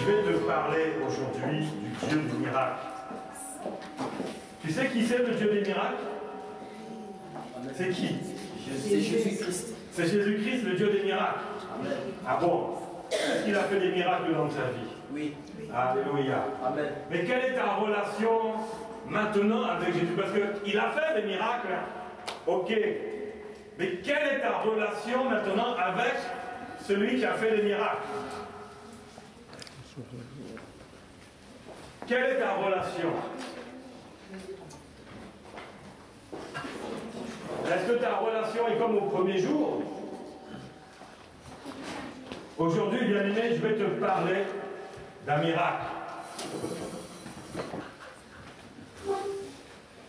Je vais te parler aujourd'hui du Dieu des miracles. Tu sais qui c'est le Dieu des miracles? C'est qui? C'est Jésus-Christ. C'est Jésus-Christ, le Dieu des miracles. Amen. Ah bon? Est-ce qu'il a fait des miracles dans ta vie? Oui. Alléluia. Amen. Mais quelle est ta relation maintenant avec Jésus? Parce qu'il a fait des miracles. Ok. Mais quelle est ta relation maintenant avec celui qui a fait des miracles? Quelle est ta relation? Est-ce que ta relation est comme au premier jour? Aujourd'hui, bien-aimé, je vais te parler d'un miracle.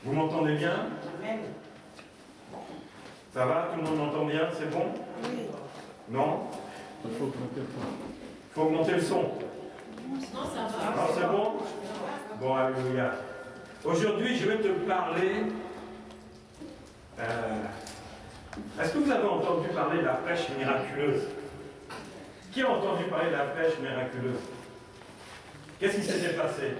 Vous m'entendez bien? Ça va? Tout le monde m'entend bien? C'est bon? Oui. Non? Il faut augmenter le son. Il faut augmenter le son. Non, ça va. Non, c'est bon? Bon, alléluia. Aujourd'hui, je vais te parler... Est-ce que vous avez entendu parler de la pêche miraculeuse? Qui a entendu parler de la pêche miraculeuse? Qu'est-ce qui s'était passé?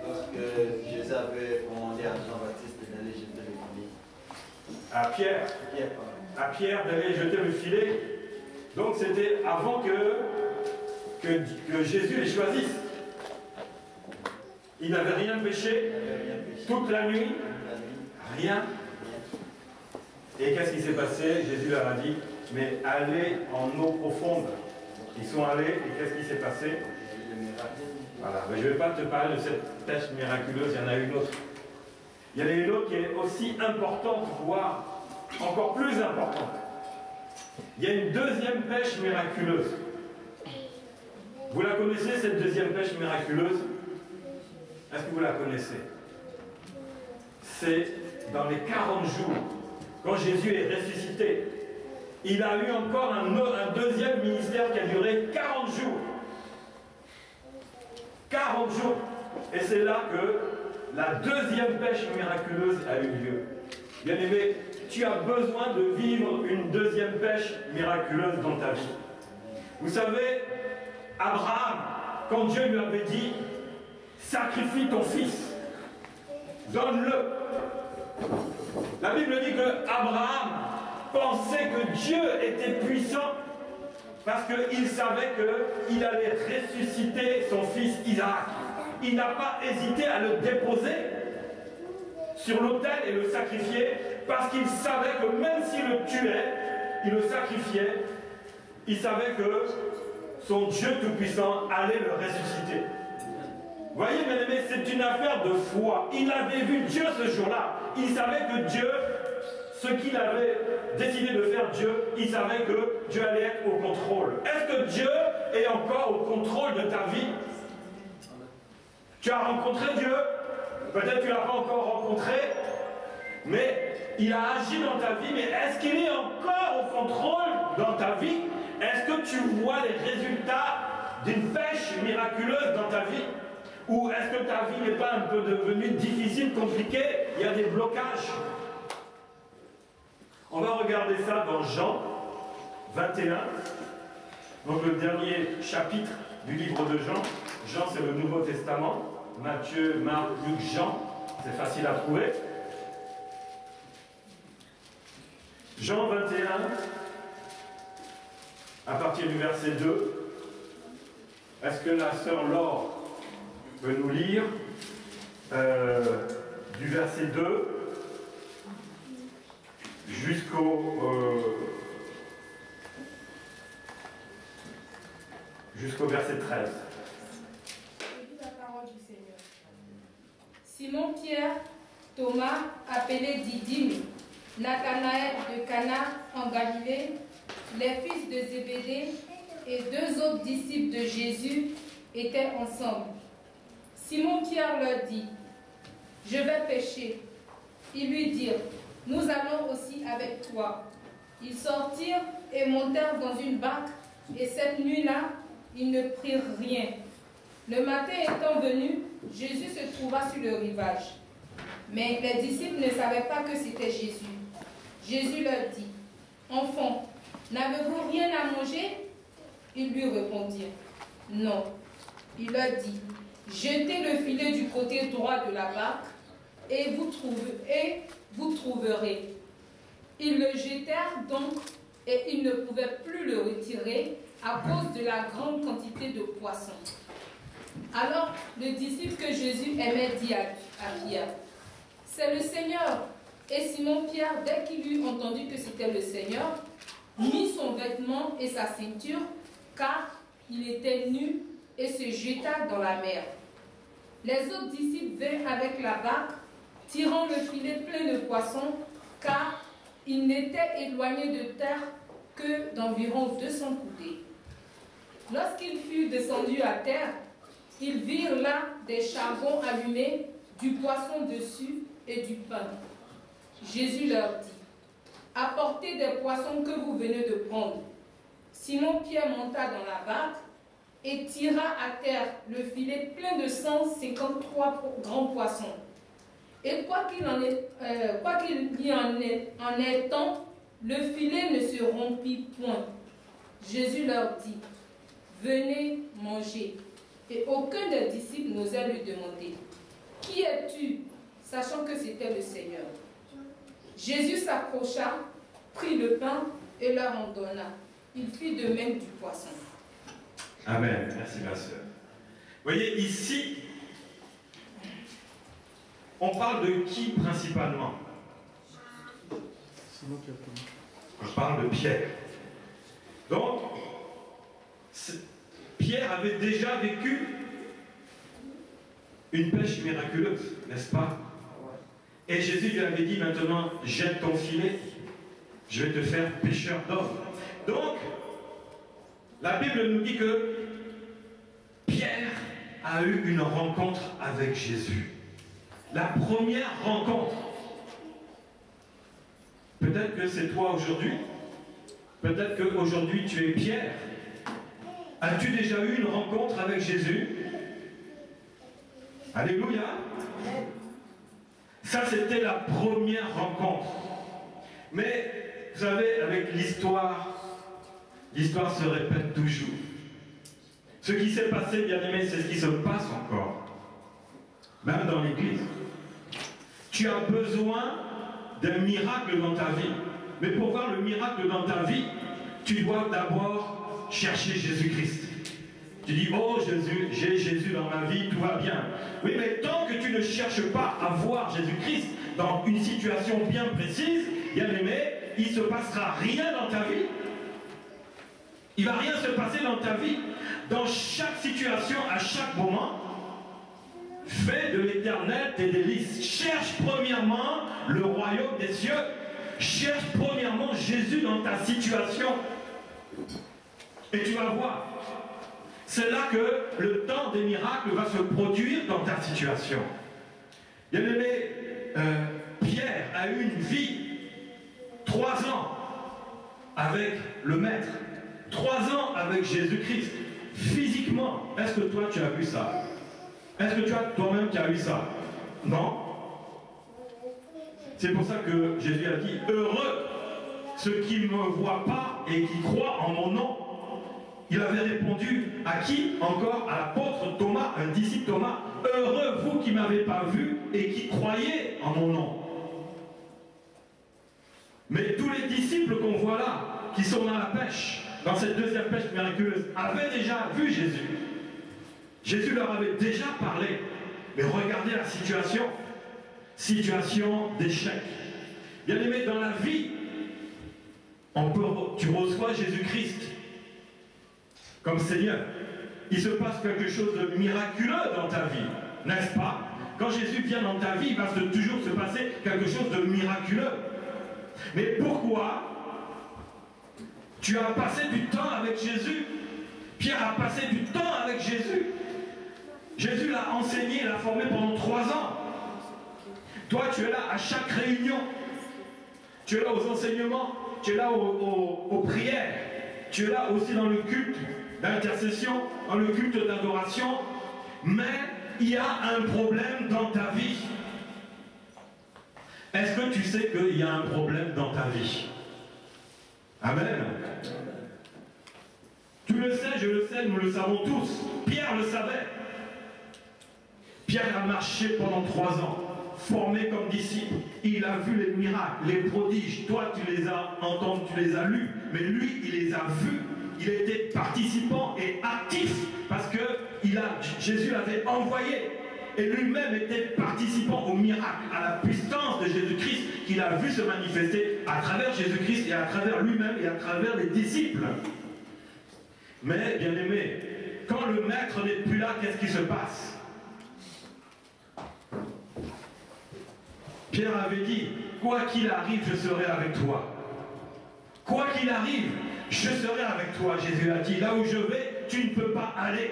Lorsque Jésus avait commandé à Jean-Baptiste d'aller jeter le filet. À Pierre. À Pierre d'aller jeter le filet. Donc c'était avant que Jésus les choisisse. Il n'avait rien pêché toute la nuit. Rien. Et qu'est-ce qui s'est passé? Jésus leur a dit, mais allez en eau profonde. Ils sont allés, et qu'est-ce qui s'est passé? Voilà, mais je ne vais pas te parler de cette pêche miraculeuse, il y en a une autre. Il y en a une autre qui est aussi importante, voire encore plus importante. Il y a une deuxième pêche miraculeuse. Vous la connaissez, cette deuxième pêche miraculeuse? Est-ce que vous la connaissez? C'est dans les 40 jours, quand Jésus est ressuscité. Il a eu encore un deuxième ministère qui a duré 40 jours. 40 jours. Et c'est là que la deuxième pêche miraculeuse a eu lieu. Bien aimé, tu as besoin de vivre une deuxième pêche miraculeuse dans ta vie. Vous savez, Abraham, quand Dieu lui avait dit, sacrifie ton fils, donne-le. La Bible dit que Abraham pensait que Dieu était puissant parce qu'il savait qu'il allait ressusciter son fils Isaac. Il n'a pas hésité à le déposer sur l'autel et le sacrifier parce qu'il savait que même s'il le tuait, il le sacrifiait, il savait que son Dieu tout-puissant allait le ressusciter. Vous voyez, mes amis, c'est une affaire de foi. Il avait vu Dieu ce jour-là. Il savait que Dieu, ce qu'il avait décidé de faire Dieu, il savait que Dieu allait être au contrôle. Est-ce que Dieu est encore au contrôle de ta vie? Tu as rencontré Dieu, peut-être tu ne l'as pas encore rencontré, mais il a agi dans ta vie, mais est-ce qu'il est encore au contrôle dans ta vie? Est-ce que tu vois les résultats d'une pêche miraculeuse dans ta vie? Ou est-ce que ta vie n'est pas un peu devenue difficile, compliquée? Il y a des blocages. On va regarder ça dans Jean 21, donc le dernier chapitre du livre de Jean. Jean, c'est le Nouveau Testament. Matthieu, Marc, Luc, Jean. C'est facile à trouver. Jean 21, à partir du verset 2. Est-ce que la sœur Laure peut nous lire du verset 2 jusqu'au verset 13. La parole du Seigneur. Simon-Pierre, Thomas, appelé Didyme, Nathanaël de Cana en Galilée, les fils de Zébédée et deux autres disciples de Jésus étaient ensemble. Simon-Pierre leur dit, « Je vais pêcher. » Ils lui dirent, « Nous allons aussi avec toi. » Ils sortirent et montèrent dans une barque, et cette nuit-là, ils ne prirent rien. Le matin étant venu, Jésus se trouva sur le rivage. Mais les disciples ne savaient pas que c'était Jésus. Jésus leur dit, « Enfants, n'avez-vous rien à manger ?» Ils lui répondirent, non. Il leur dit, jetez le filet du côté droit de la barque et vous trouverez. Ils le jetèrent donc et ils ne pouvaient plus le retirer à cause de la grande quantité de poissons. Alors le disciple que Jésus aimait dit à Pierre, c'est le Seigneur. Et Simon-Pierre, dès qu'il eut entendu que c'était le Seigneur, mit son vêtement et sa ceinture, car il était nu, et se jeta dans la mer. Les autres disciples vinrent avec la barque, tirant le filet plein de poissons, car ils n'étaient éloignés de terre que d'environ 200 coudées. Lorsqu'ils furent descendus à terre, ils virent là des charbons allumés, du poisson dessus et du pain. Jésus leur dit, apportez des poissons que vous venez de prendre. Simon-Pierre monta dans la barque et tira à terre le filet plein de 153 grands poissons. Et quoi qu'il y en ait tant, le filet ne se rompit point. Jésus leur dit, venez manger. Et aucun des disciples n'osait lui demander, qui es-tu, sachant que c'était le Seigneur. Jésus s'approcha, prit le pain et leur en donna. Il fit de même du poisson. Amen. Merci, ma sœur. Vous voyez, ici, on parle de qui principalement? On parle de Pierre. Donc, Pierre avait déjà vécu une pêche miraculeuse, n'est-ce pas? Et Jésus lui avait dit, maintenant, jette ton filet, je vais te faire pêcheur d'hommes. Donc, la Bible nous dit que Pierre a eu une rencontre avec Jésus. La première rencontre. Peut-être que c'est toi aujourd'hui. Peut-être qu'aujourd'hui tu es Pierre. As-tu déjà eu une rencontre avec Jésus? Alléluia. Ça, c'était la première rencontre. Mais, vous savez, avec l'histoire se répète toujours. Ce qui s'est passé, bien aimé, c'est ce qui se passe encore. Même dans l'Église. Tu as besoin d'un miracle dans ta vie. Mais pour voir le miracle dans ta vie, tu dois d'abord chercher Jésus-Christ. Tu dis, oh Jésus, j'ai Jésus dans ma vie, tout va bien. Oui, mais tant que tu ne cherches pas à voir Jésus-Christ dans une situation bien précise, bien aimé, il ne se passera rien dans ta vie. Il ne va rien se passer dans ta vie. Dans chaque situation, à chaque moment, fais de l'Éternel tes délices. Cherche premièrement le royaume des cieux. Cherche premièrement Jésus dans ta situation. Et tu vas voir. C'est là que le temps des miracles va se produire dans ta situation. Bien aimé, Pierre a eu une vie, 3 ans avec le Maître, 3 ans avec Jésus-Christ. Physiquement, est-ce que toi tu as vu ça? Est-ce que toi-même tu as eu ça? Non. C'est pour ça que Jésus a dit, heureux ceux qui ne me voient pas et qui croient en mon nom. Il avait répondu à qui? Encore à l'apôtre Thomas, un disciple Thomas. Heureux vous qui ne m'avez pas vu et qui croyez en mon nom. Mais tous les disciples qu'on voit là, qui sont dans la pêche, dans cette deuxième pêche miraculeuse, avaient déjà vu Jésus. Jésus leur avait déjà parlé. Mais regardez la situation. Situation d'échec. Bien aimé, dans la vie, tu reçois Jésus-Christ comme Seigneur. Il se passe quelque chose de miraculeux dans ta vie, n'est-ce pas? Quand Jésus vient dans ta vie, il va toujours se passer quelque chose de miraculeux. Mais pourquoi tu as passé du temps avec Jésus? Pierre a passé du temps avec Jésus. Jésus l'a enseigné, l'a formé pendant 3 ans. Toi, tu es là à chaque réunion. Tu es là aux enseignements. Tu es là aux prières. Tu es là aussi dans le culte d'intercession, dans le culte d'adoration. Mais il y a un problème dans ta vie. Est-ce que tu sais qu'il y a un problème dans ta vie? Amen. Tu Tu le sais, je le sais, nous le savons tous. Pierre le savait. Pierre a marché pendant 3 ans, formé comme disciple. Il a vu les miracles, les prodiges. Toi, tu les as entendus, tu les as lus. Mais lui, il les a vus. Il était participant et actif parce que Jésus l'avait envoyé. Et lui-même était participant au miracle, à la puissance de Jésus-Christ qu'il a vu se manifester à travers Jésus-Christ et à travers lui-même et à travers les disciples. Mais, bien aimé, quand le maître n'est plus là, qu'est-ce qui se passe? Pierre avait dit, quoi qu'il arrive, je serai avec toi. Quoi qu'il arrive, je serai avec toi. Jésus a dit, là où je vais, tu ne peux pas aller.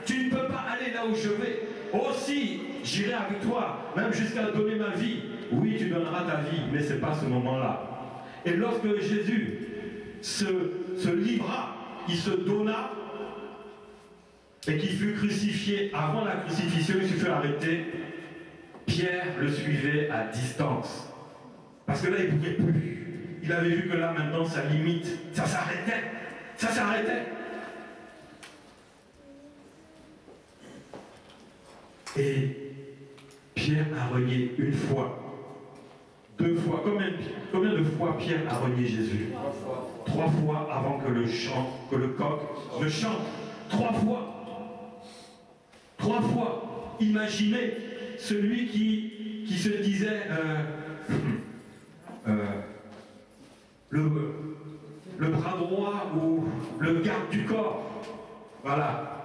Tu ne peux pas aller là où je vais. Aussi, j'irai avec toi, même jusqu'à donner ma vie. Oui, tu donneras ta vie, mais ce n'est pas ce moment-là. Et lorsque Jésus se livra, il se donna, et qu'il fut crucifié, avant la crucifixion, il se fut arrêté, Pierre le suivait à distance. Parce que là, il ne pouvait plus. Il avait vu que là, maintenant, sa limite, ça s'arrêtait. Ça s'arrêtait. Et Pierre a renié une fois, 2 fois. Combien de fois Pierre a renié Jésus? 3 fois avant que le coq ne chante. 3 fois. 3 fois. Imaginez celui qui se disait le bras droit ou le garde du corps. Voilà.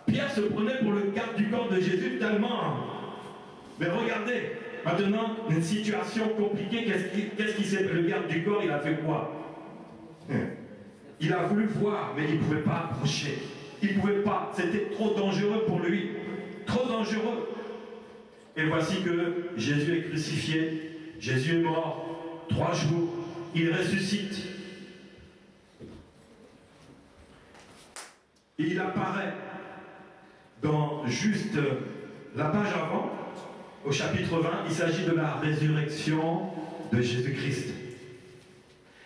Pierre se prenait pour le garde du corps de Jésus tellement. Mais regardez, maintenant, une situation compliquée, qu'est-ce qui s'est... Le garde du corps, il a fait quoi? Il a voulu voir, mais il ne pouvait pas approcher. Il ne pouvait pas, c'était trop dangereux pour lui. Trop dangereux. Et voici que Jésus est crucifié, Jésus est mort, 3 jours, il ressuscite. Et il apparaît dans juste la page avant, au chapitre 20, il s'agit de la résurrection de Jésus-Christ.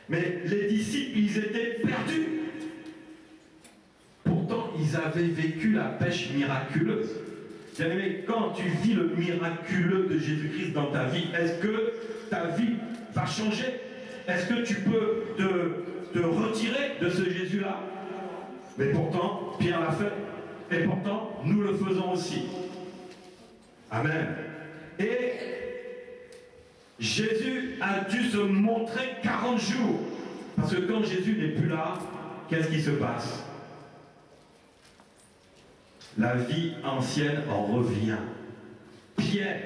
Mais les disciples, ils étaient perdus. Pourtant, ils avaient vécu la pêche miraculeuse. Bien aimé, quand tu vis le miraculeux de Jésus-Christ dans ta vie, est-ce que ta vie va changer? Est-ce que tu peux te retirer de ce Jésus-là? Mais pourtant, Pierre l'a fait. Et pourtant, nous le faisons aussi. Amen. Et Jésus a dû se montrer 40 jours. Parce que quand Jésus n'est plus là, qu'est-ce qui se passe? La vie ancienne en revient. Pierre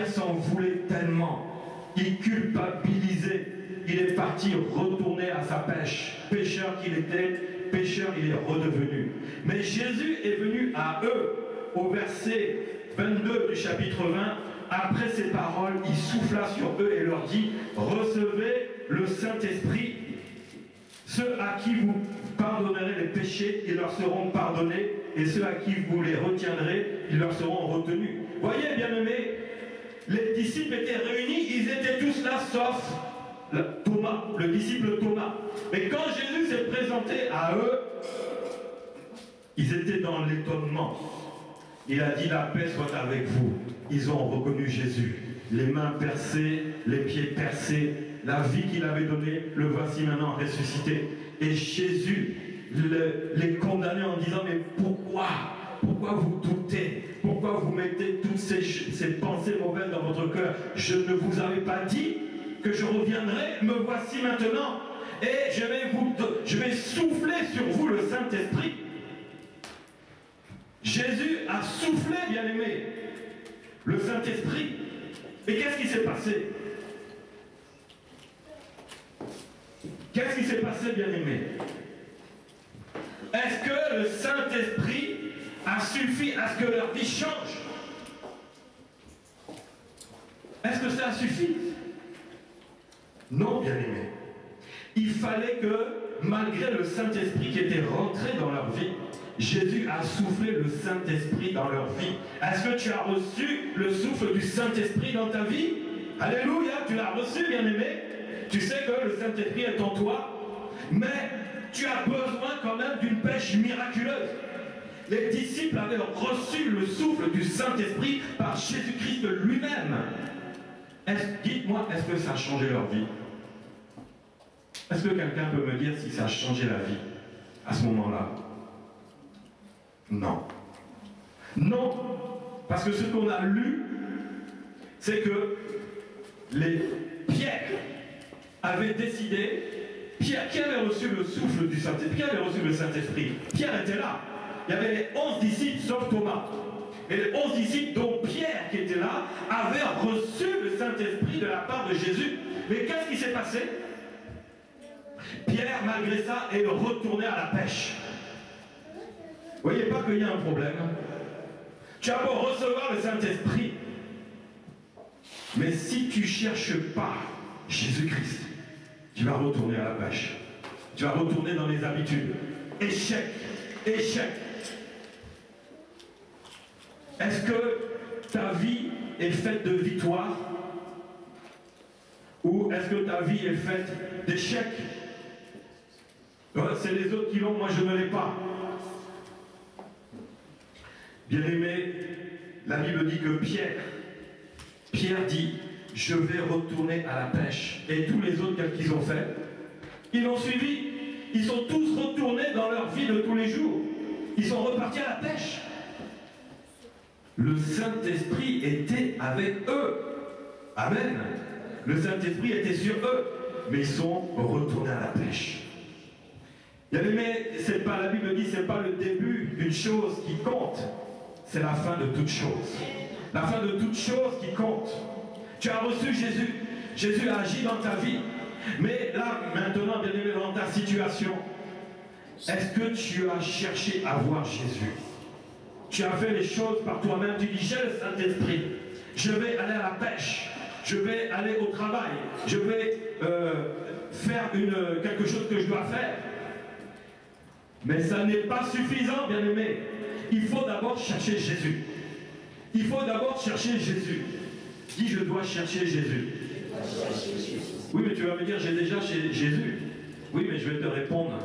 s'en voulait tellement. Il culpabilisait. Il est parti retourner à sa pêche. Pécheur qu'il était, pécheur il est redevenu. Mais Jésus est venu à eux. Au verset 22 du chapitre 20, après ces paroles, il souffla sur eux et leur dit, recevez le Saint-Esprit. Ceux à qui vous pardonnerez les péchés, ils leur seront pardonnés, et ceux à qui vous les retiendrez, ils leur seront retenus. Voyez, bien-aimés, les disciples étaient réunis, ils étaient tous là, sauf Thomas, le disciple Thomas. Mais quand Jésus s'est présenté à eux, ils étaient dans l'étonnement. Il a dit, la paix soit avec vous. Ils ont reconnu Jésus. Les mains percées, les pieds percés, la vie qu'il avait donnée, le voici maintenant ressuscité. Et Jésus les condamnait en disant, mais pourquoi vous doutez? Pourquoi vous mettez toutes ces pensées mauvaises dans votre cœur? Je ne vous avais pas dit que je reviendrai, me voici maintenant. Et je vais souffler sur vous le Saint-Esprit. Jésus a soufflé, bien-aimé, le Saint-Esprit. Et qu'est-ce qui s'est passé? Qu'est-ce qui s'est passé, bien-aimé? Est-ce que le Saint-Esprit a suffi à ce que leur vie change? Est-ce que ça a suffi? Non, bien-aimé. Il fallait que, malgré le Saint-Esprit qui était rentré dans leur vie, Jésus a soufflé le Saint-Esprit dans leur vie. Est-ce que tu as reçu le souffle du Saint-Esprit dans ta vie? Alléluia, tu l'as reçu, bien-aimé. Tu sais que le Saint-Esprit est en toi. Mais tu as besoin quand même d'une pêche miraculeuse. Les disciples avaient reçu le souffle du Saint-Esprit par Jésus-Christ lui-même. Dites-moi, est-ce que ça a changé leur vie? Est-ce que quelqu'un peut me dire si ça a changé la vie à ce moment-là? Non. Non, parce que ce qu'on a lu, c'est que Pierre avait décidé, Pierre qui avait reçu le souffle du Saint-Esprit, qui avait reçu le Saint-Esprit, Pierre était là. Il y avait les 11 disciples sauf Thomas. Et les 11 disciples, dont Pierre qui était là, avaient reçu le Saint-Esprit de la part de Jésus. Mais qu'est-ce qui s'est passé? Pierre, malgré ça, est retourné à la pêche. Vous voyez pas qu'il y a un problème? Tu as beau recevoir le Saint-Esprit, mais si tu ne cherches pas Jésus-Christ, tu vas retourner à la pêche. Tu vas retourner dans les habitudes. Échec, échec. Est-ce que ta vie est faite de victoires? Ou est-ce que ta vie est faite d'échecs? C'est les autres qui l'ont, moi je ne l'ai pas. Bien-aimé, la Bible dit que Pierre dit, je vais retourner à la pêche. Et tous les autres, qu'est-ce qu'ils ont fait? Ils l'ont suivi. Ils sont tous retournés dans leur vie de tous les jours. Ils sont repartis à la pêche. Le Saint-Esprit était avec eux. Amen. Le Saint-Esprit était sur eux. Mais ils sont retournés à la pêche. Bien-aimé, c'est pas, la Bible dit, c'est pas le début d'une chose qui compte. C'est la fin de toute chose. La fin de toute chose qui compte. Tu as reçu Jésus. Jésus a agi dans ta vie. Mais là, maintenant, bien aimé, dans ta situation, est-ce que tu as cherché à voir Jésus? Tu as fait les choses par toi-même. Tu dis, j'ai le Saint-Esprit. Je vais aller à la pêche. Je vais aller au travail. Je vais faire quelque chose que je dois faire. Mais ça n'est pas suffisant, bien aimé. Il faut d'abord chercher Jésus. Il faut d'abord chercher Jésus. Dis, je dois chercher Jésus. Oui, mais tu vas me dire, j'ai déjà chez Jésus. Oui, mais je vais te répondre.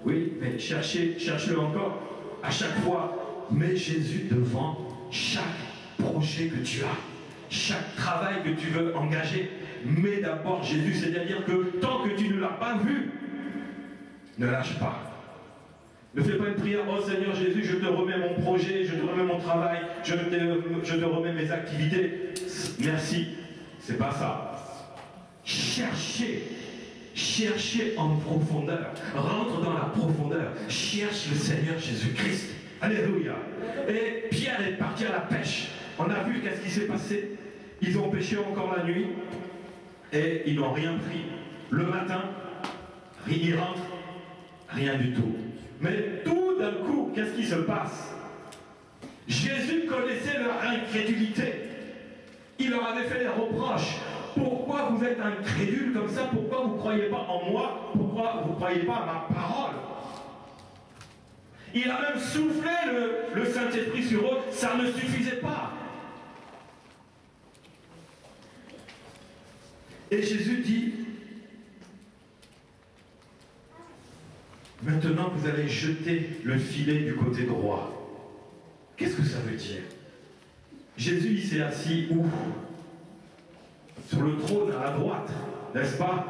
Oui, mais cherche-le encore. À chaque fois, mets Jésus devant chaque projet que tu as. Chaque travail que tu veux engager. Mets d'abord Jésus. C'est-à-dire que tant que tu ne l'as pas vu, ne lâche pas. Ne fais pas une prière, oh Seigneur Jésus, je te remets mon projet, je te remets mon travail, je te remets mes activités. Merci. C'est pas ça. Cherchez en profondeur. Rentre dans la profondeur. Cherche le Seigneur Jésus-Christ. Alléluia. Et Pierre est parti à la pêche. On a vu qu'est-ce qui s'est passé. Ils ont pêché encore la nuit et ils n'ont rien pris. Le matin, ils rentrent, rien du tout. Mais tout d'un coup, qu'est-ce qui se passe? Jésus connaissait leur incrédulité. Il leur avait fait des reproches. Pourquoi vous êtes incrédules comme ça? Pourquoi vous ne croyez pas en moi? Pourquoi vous ne croyez pas à ma parole? Il a même soufflé le Saint-Esprit sur eux. Ça ne suffisait pas. Et Jésus dit, maintenant vous allez jeter le filet du côté droit. Qu'est-ce que ça veut dire? Jésus, il s'est assis où? Sur le trône à la droite, n'est-ce pas?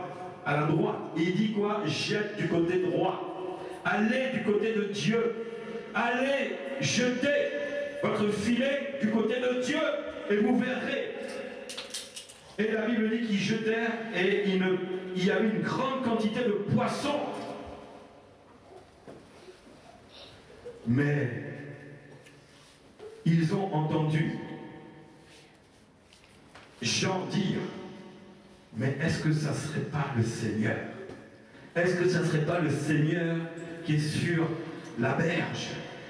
À la droite. Et il dit quoi? Jette du côté droit. Allez du côté de Dieu. Allez jeter votre filet du côté de Dieu et vous verrez. Et la Bible dit qu'ils jetèrent et il y avait une grande quantité de poissons. Mais ils ont entendu Jean dire, mais est-ce que ça ne serait pas le Seigneur? Est-ce que ça ne serait pas le Seigneur qui est sur la berge?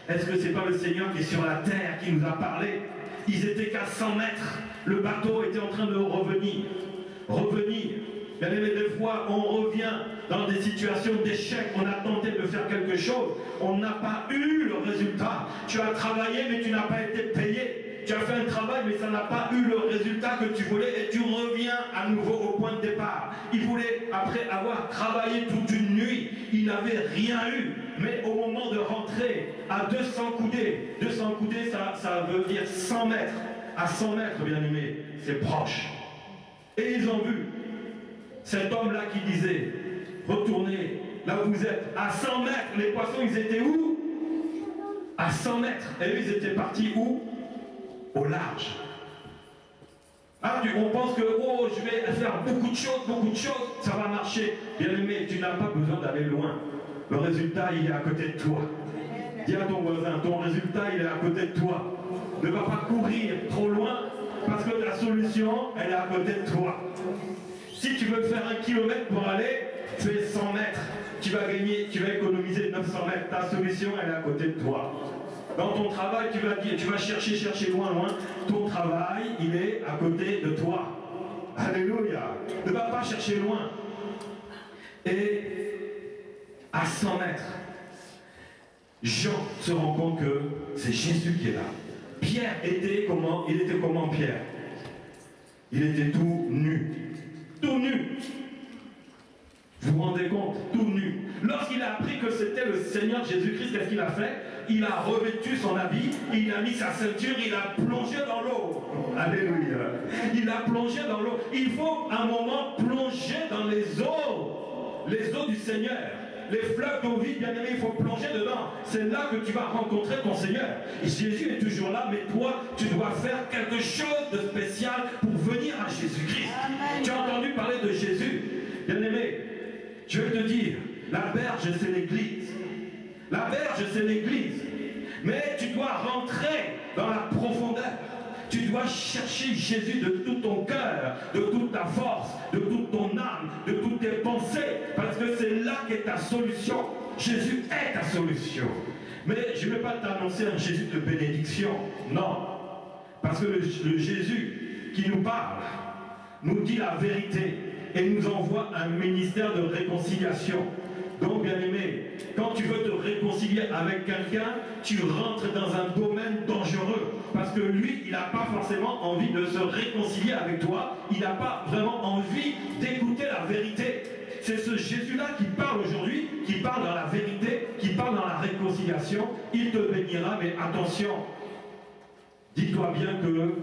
Est-ce que ce n'est pas le Seigneur qui est sur la terre qui nous a parlé? Ils étaient qu'à 100 mètres. Le bateau était en train de revenir. Bien aimé, des fois, on revient dans des situations d'échec. On a tenté de faire quelque chose. On n'a pas eu le résultat. Tu as travaillé, mais tu n'as pas été payé. tu as fait un travail, mais ça n'a pas eu le résultat que tu voulais et tu reviens à nouveau au point de départ. Il voulait, après avoir travaillé toute une nuit, il n'avait rien eu. Mais au moment de rentrer à 200 coudées, ça veut dire 100 mètres. À 100 mètres, bien aimé, c'est proche. Et ils ont vu cet homme-là qui disait, retournez là où vous êtes. À 100 mètres, les poissons, ils étaient où? À 100 mètres. Et eux, ils étaient partis où? Au large. Ah, on pense que, oh, je vais faire beaucoup de choses, ça va marcher. Bien aimé, tu n'as pas besoin d'aller loin. Le résultat, il est à côté de toi. Dis à ton voisin, ton résultat, il est à côté de toi. Ne va pas courir trop loin, parce que la solution, elle est à côté de toi. Si tu veux faire 1 kilomètre pour aller, fais 100 mètres. Tu vas économiser 900 mètres. Ta solution, elle est à côté de toi. Dans ton travail, tu vas chercher loin. Ton travail, il est à côté de toi. Alléluia. Ne va pas chercher loin. Et à 100 mètres, Jean se rend compte que c'est Jésus qui est là. Pierre était comment? Il était comment, Pierre? Il était tout nu. Tout nu. Vous vous rendez compte? Tout nu. Lorsqu'il a appris que c'était le Seigneur Jésus-Christ, qu'est-ce qu'il a fait? Il a revêtu son habit, il a mis sa ceinture, il a plongé dans l'eau. Alléluia. Il a plongé dans l'eau. Il faut un moment plonger dans les eaux du Seigneur. Les fleuves d'eau vive, bien aimé, il faut plonger dedans. C'est là que tu vas rencontrer ton Seigneur. Et Jésus est toujours là, mais toi, tu dois faire quelque chose de spécial pour venir à Jésus-Christ. Tu as entendu parler de Jésus. Bien aimé, je vais te dire, la berge, c'est l'église. La berge, c'est l'église. Mais tu dois rentrer dans la profondeur. Tu dois chercher Jésus de tout ton cœur, de toute ta force, de toute ton âme, de toutes tes pensées, parce que c'est là qu'est ta solution. Jésus est ta solution. Mais je ne vais pas t'annoncer un Jésus de bénédiction, non. Parce que le Jésus qui nous parle, nous dit la vérité et nous envoie un ministère de réconciliation. Donc, bien aimé, quand tu veux te réconcilier avec quelqu'un, tu rentres dans un domaine dangereux. Parce que lui, il n'a pas forcément envie de se réconcilier avec toi. Il n'a pas vraiment envie d'écouter la vérité. C'est ce Jésus-là qui parle aujourd'hui, qui parle dans la vérité, qui parle dans la réconciliation. Il te bénira, mais attention, dis-toi bien que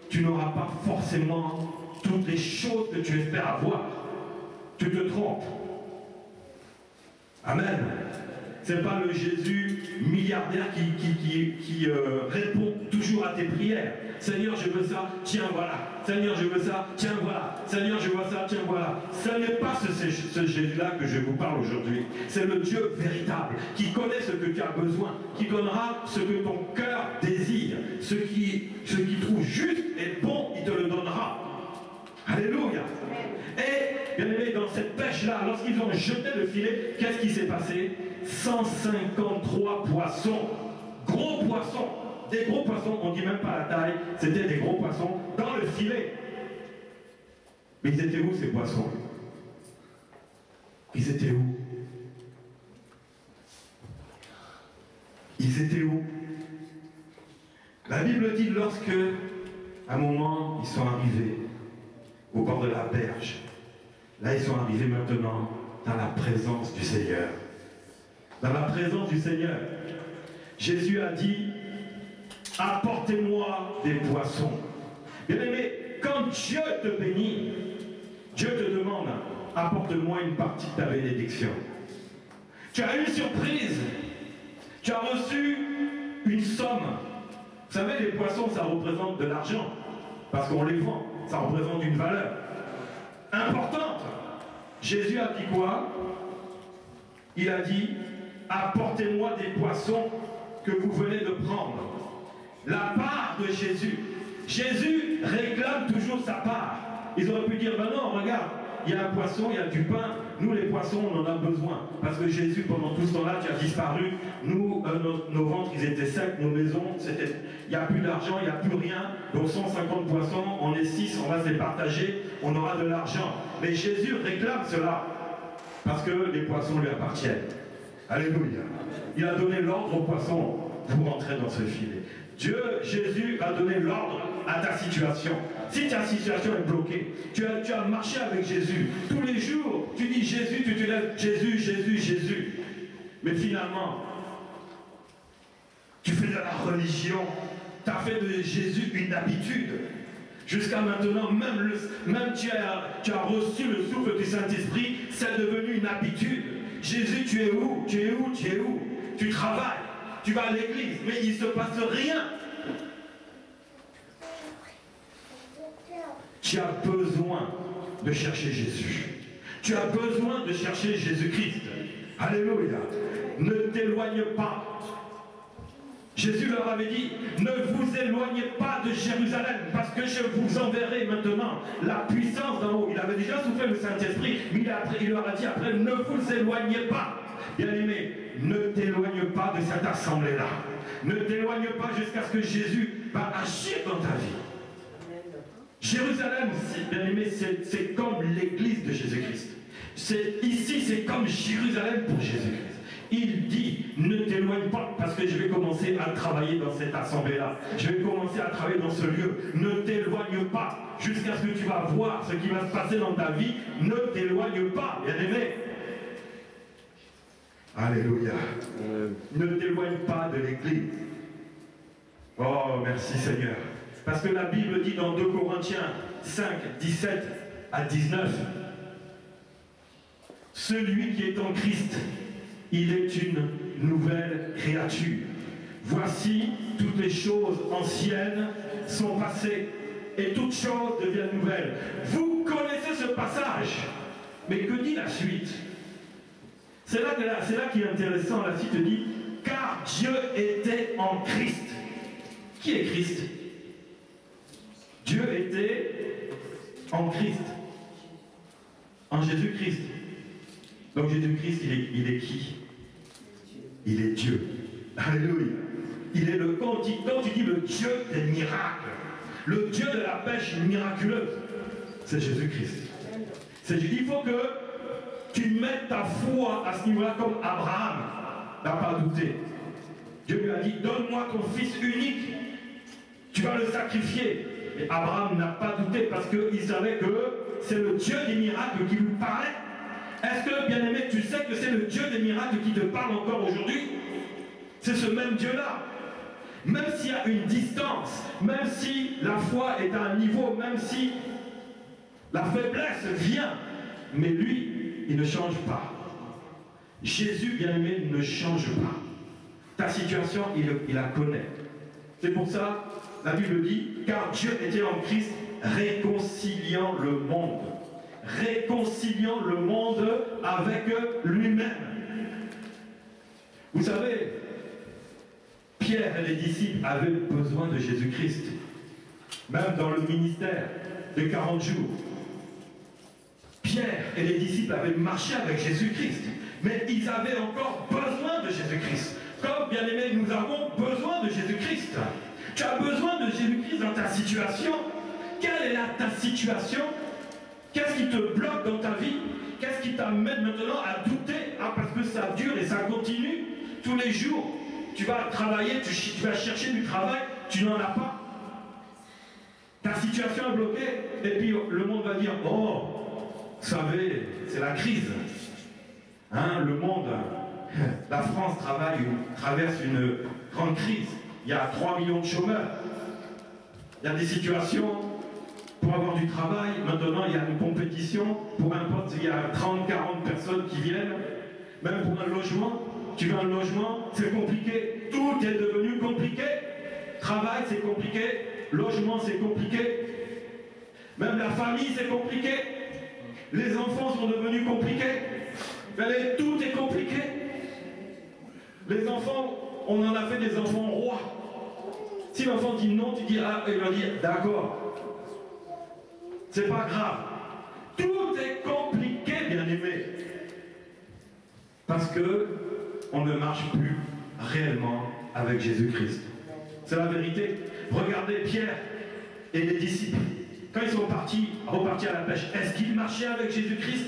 tu n'auras pas forcément toutes les choses que tu espères avoir. Tu te trompes. Amen. Ce n'est pas le Jésus milliardaire qui répond toujours à tes prières. Seigneur, je veux ça, tiens, voilà. Seigneur, je veux ça, tiens, voilà. Seigneur, je veux ça, tiens, voilà. Ce n'est pas ce Jésus-là que je vous parle aujourd'hui. C'est le Dieu véritable, qui connaît ce que tu as besoin, qui donnera ce que ton cœur désire. Ce qui trouve juste et bon, il te le donnera. Alléluia. Et, bien aimé, dans cette pêche-là, lorsqu'ils ont jeté le filet, qu'est-ce qui s'est passé? 153 poissons, gros poissons, des gros poissons, on ne dit même pas la taille, c'était des gros poissons dans le filet. Mais ils étaient où ces poissons? Ils étaient où? Ils étaient où? La Bible dit lorsque, à un moment, ils sont arrivés au bord de la berge. Là, ils sont arrivés maintenant dans la présence du Seigneur. Dans la présence du Seigneur. Jésus a dit, apportez-moi des poissons. Bien aimé, quand Dieu te bénit, Dieu te demande, apporte-moi une partie de ta bénédiction. Tu as eu une surprise. Tu as reçu une somme. Vous savez, les poissons, ça représente de l'argent. Parce qu'on les vend. Ça représente une valeur importante. Jésus a dit quoi? Il a dit, apportez-moi des poissons que vous venez de prendre. La part de Jésus. Jésus réclame toujours sa part. Ils auraient pu dire, ben non, regarde, il y a un poisson, il y a du pain. Nous, les poissons, on en a besoin. Parce que Jésus, pendant tout ce temps-là, tu as disparu. Nous, nos ventres, ils étaient secs. Nos maisons, il n'y a plus d'argent, il n'y a plus rien. Donc 150 poissons, on est 6, on va se les partager. On aura de l'argent. Mais Jésus réclame cela. Parce que les poissons lui appartiennent. Alléluia. Il a donné l'ordre aux poissons pour entrer dans ce filet. Dieu, Jésus, va donner l'ordre à ta situation. Si ta situation est bloquée, tu as marché avec Jésus. Tous les jours, tu dis Jésus, tu te lèves Jésus, Jésus, Jésus. Mais finalement, tu fais de la religion. Tu as fait de Jésus une habitude. Jusqu'à maintenant, même tu as reçu le souffle du Saint-Esprit, c'est devenu une habitude. Jésus, tu es où? Tu es où? Tu es où? Tu travailles, tu vas à l'église, mais il ne se passe rien. Tu as besoin de chercher Jésus. Tu as besoin de chercher Jésus-Christ. Alléluia. Ne t'éloigne pas. Jésus leur avait dit, ne vous éloignez pas de Jérusalem, parce que je vous enverrai maintenant la puissance d'en haut. Il avait déjà soufflé le Saint-Esprit, mais il leur a dit après, ne vous éloignez pas. Bien-aimé, ne t'éloigne pas de cette assemblée-là. Ne t'éloigne pas jusqu'à ce que Jésus va agir dans ta vie. Jérusalem, bien-aimé, c'est comme l'église de Jésus-Christ. Ici, c'est comme Jérusalem pour Jésus-Christ. Il dit, ne t'éloigne pas, parce que je vais commencer à travailler dans cette assemblée-là. Je vais commencer à travailler dans ce lieu. Ne t'éloigne pas, jusqu'à ce que tu vas voir ce qui va se passer dans ta vie. Ne t'éloigne pas, bien-aimé. Alléluia. Ne t'éloigne pas de l'église. Oh, merci Seigneur. Parce que la Bible dit dans 2 Corinthiens 5, 17 à 19, celui qui est en Christ, il est une nouvelle créature. Voici, toutes les choses anciennes sont passées et toutes choses deviennent nouvelles. Vous connaissez ce passage, mais que dit la suite? C'est là qui est intéressant. La suite dit, car Dieu était en Christ. Qui est Christ? Dieu était en Christ. En Jésus-Christ. Donc Jésus-Christ, il est qui? Il est Dieu. Alléluia. Il est quand tu dis le Dieu des miracles, le Dieu de la pêche miraculeuse, c'est Jésus-Christ. Il faut que tu mettes ta foi à ce niveau-là comme Abraham n'a pas douté. Dieu lui a dit, donne-moi ton fils unique, tu vas le sacrifier. Et Abraham n'a pas douté parce qu'il savait que c'est le Dieu des miracles qui lui parlait. Est-ce que, bien-aimé, tu sais que c'est le Dieu des miracles qui te parle encore aujourd'hui? C'est ce même Dieu-là. Même s'il y a une distance, même si la foi est à un niveau, même si la faiblesse vient, mais lui, il ne change pas. Jésus, bien-aimé, ne change pas. Ta situation, il la connaît. C'est pour ça, la Bible dit, car Dieu était en Christ, réconciliant le monde. Réconciliant le monde avec lui-même. Vous savez, Pierre et les disciples avaient besoin de Jésus-Christ. Même dans le ministère de 40 jours. Pierre et les disciples avaient marché avec Jésus-Christ. Mais ils avaient encore besoin de Jésus-Christ. Comme, bien aimé, nous avons besoin de Jésus-Christ. Tu as besoin de Jésus-Christ dans ta situation. Quelle est ta situation? Qu'est-ce qui te bloque dans ta vie? Qu'est-ce qui t'amène maintenant à douter? Ah, parce que ça dure et ça continue. Tous les jours, tu vas travailler, tu vas chercher du travail, tu n'en as pas. Ta situation est bloquée. Et puis le monde va dire, oh, vous savez, c'est la crise. Hein, le monde, la France traverse une grande crise. Il y a 3 millions de chômeurs. Il y a des situations... Pour avoir du travail, maintenant il y a une compétition, pour un poste il y a 30-40 personnes qui viennent, même pour un logement, tu veux un logement, c'est compliqué, tout est devenu compliqué, travail c'est compliqué, logement c'est compliqué, même la famille c'est compliqué, les enfants sont devenus compliqués, tout est compliqué, les enfants, on en a fait des enfants rois, si l'enfant dit non, tu dis ah, il va dire d'accord. C'est pas grave. Tout est compliqué, bien-aimé. Parce que on ne marche plus réellement avec Jésus-Christ. C'est la vérité. Regardez Pierre et les disciples. Quand ils sont repartis à la pêche, est-ce qu'ils marchaient avec Jésus-Christ?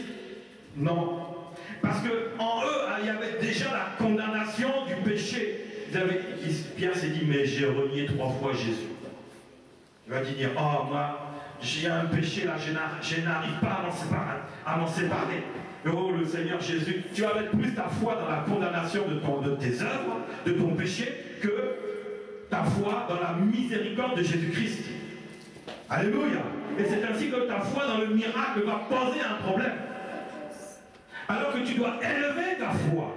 Non. Parce qu'en eux, il y avait déjà la condamnation du péché. Pierre s'est dit, mais j'ai renié 3 fois Jésus. Il va dire, oh moi, j'ai un péché là, je n'arrive pas à m'en séparer. Oh le Seigneur Jésus, tu vas mettre plus ta foi dans la condamnation de tes œuvres, de ton péché, que ta foi dans la miséricorde de Jésus-Christ. Alléluia. Et c'est ainsi que ta foi dans le miracle va poser un problème. Alors que tu dois élever ta foi.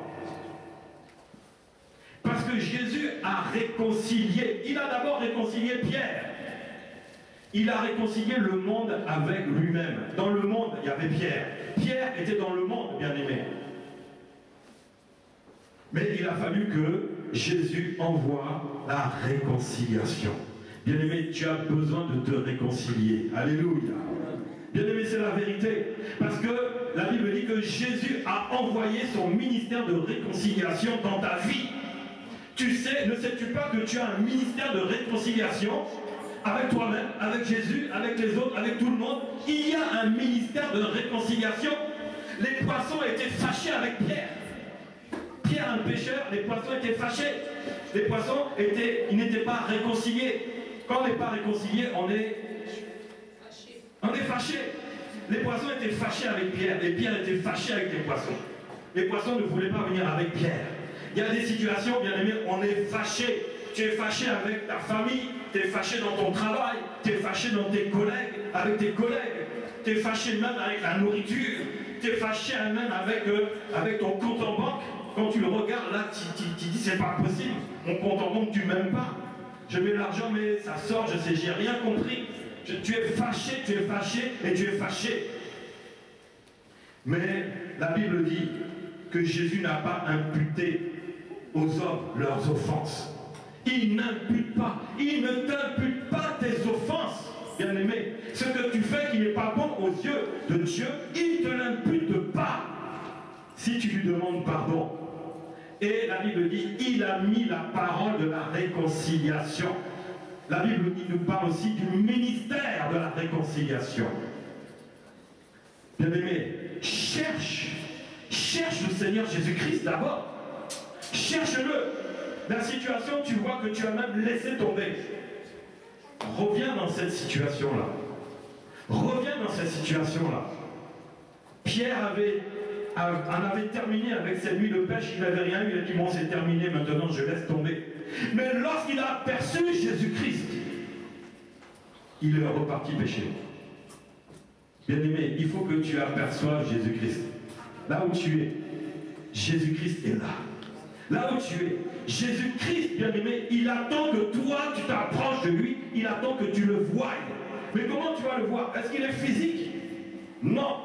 Parce que Jésus a réconcilié. Il a d'abord réconcilié Pierre. Il a réconcilié le monde avec lui-même. Dans le monde, il y avait Pierre. Pierre était dans le monde, bien-aimé. Mais il a fallu que Jésus envoie la réconciliation. Bien-aimé, tu as besoin de te réconcilier. Alléluia. Bien-aimé, c'est la vérité. Parce que la Bible dit que Jésus a envoyé son ministère de réconciliation dans ta vie. Tu sais, ne sais-tu pas que tu as un ministère de réconciliation avec toi-même, avec Jésus, avec les autres, avec tout le monde? Il y a un ministère de réconciliation. Les poissons étaient fâchés avec Pierre. Pierre, un pécheur, les poissons étaient fâchés. Les poissons ils n'étaient pas réconciliés. Quand on n'est pas réconcilié, on est fâché. Les poissons étaient fâchés avec Pierre. Et Pierre était fâché avec les poissons. Les poissons ne voulaient pas venir avec Pierre. Il y a des situations, bien aimé, on est fâché. Tu es fâché avec ta famille, tu es fâché dans ton travail, tu es fâché dans tes collègues, avec tes collègues, tu es fâché même avec la nourriture, tu es fâché même avec ton compte en banque. Quand tu le regardes là, tu dis c'est pas possible, mon compte en banque tu m'aimes pas. Je mets l'argent mais ça sort, je sais, j'ai rien compris. Tu es fâché et tu es fâché. Mais la Bible dit que Jésus n'a pas imputé aux hommes leurs offenses. Il n'impute pas, il ne t'impute pas tes offenses, bien-aimé. Ce que tu fais qui n'est pas bon aux yeux de Dieu, il ne te l'impute pas si tu lui demandes pardon. Et la Bible dit, il a mis la parole de la réconciliation. La Bible nous parle aussi du ministère de la réconciliation. Bien-aimé, cherche le Seigneur Jésus-Christ d'abord. Cherche-le. La situation, tu vois que tu as même laissé tomber. Reviens dans cette situation-là. Reviens dans cette situation-là. Pierre en avait terminé avec cette nuit de pêche, il n'avait rien eu, il a dit bon c'est terminé, maintenant je laisse tomber. Mais lorsqu'il a aperçu Jésus-Christ, il est reparti pêcher. Bien-aimé, il faut que tu aperçoives Jésus-Christ. Là où tu es, Jésus-Christ est là. Là où tu es, Jésus-Christ, bien-aimé, il attend que toi, tu t'approches de lui, il attend que tu le voies. Mais comment tu vas le voir? Est-ce qu'il est physique? Non.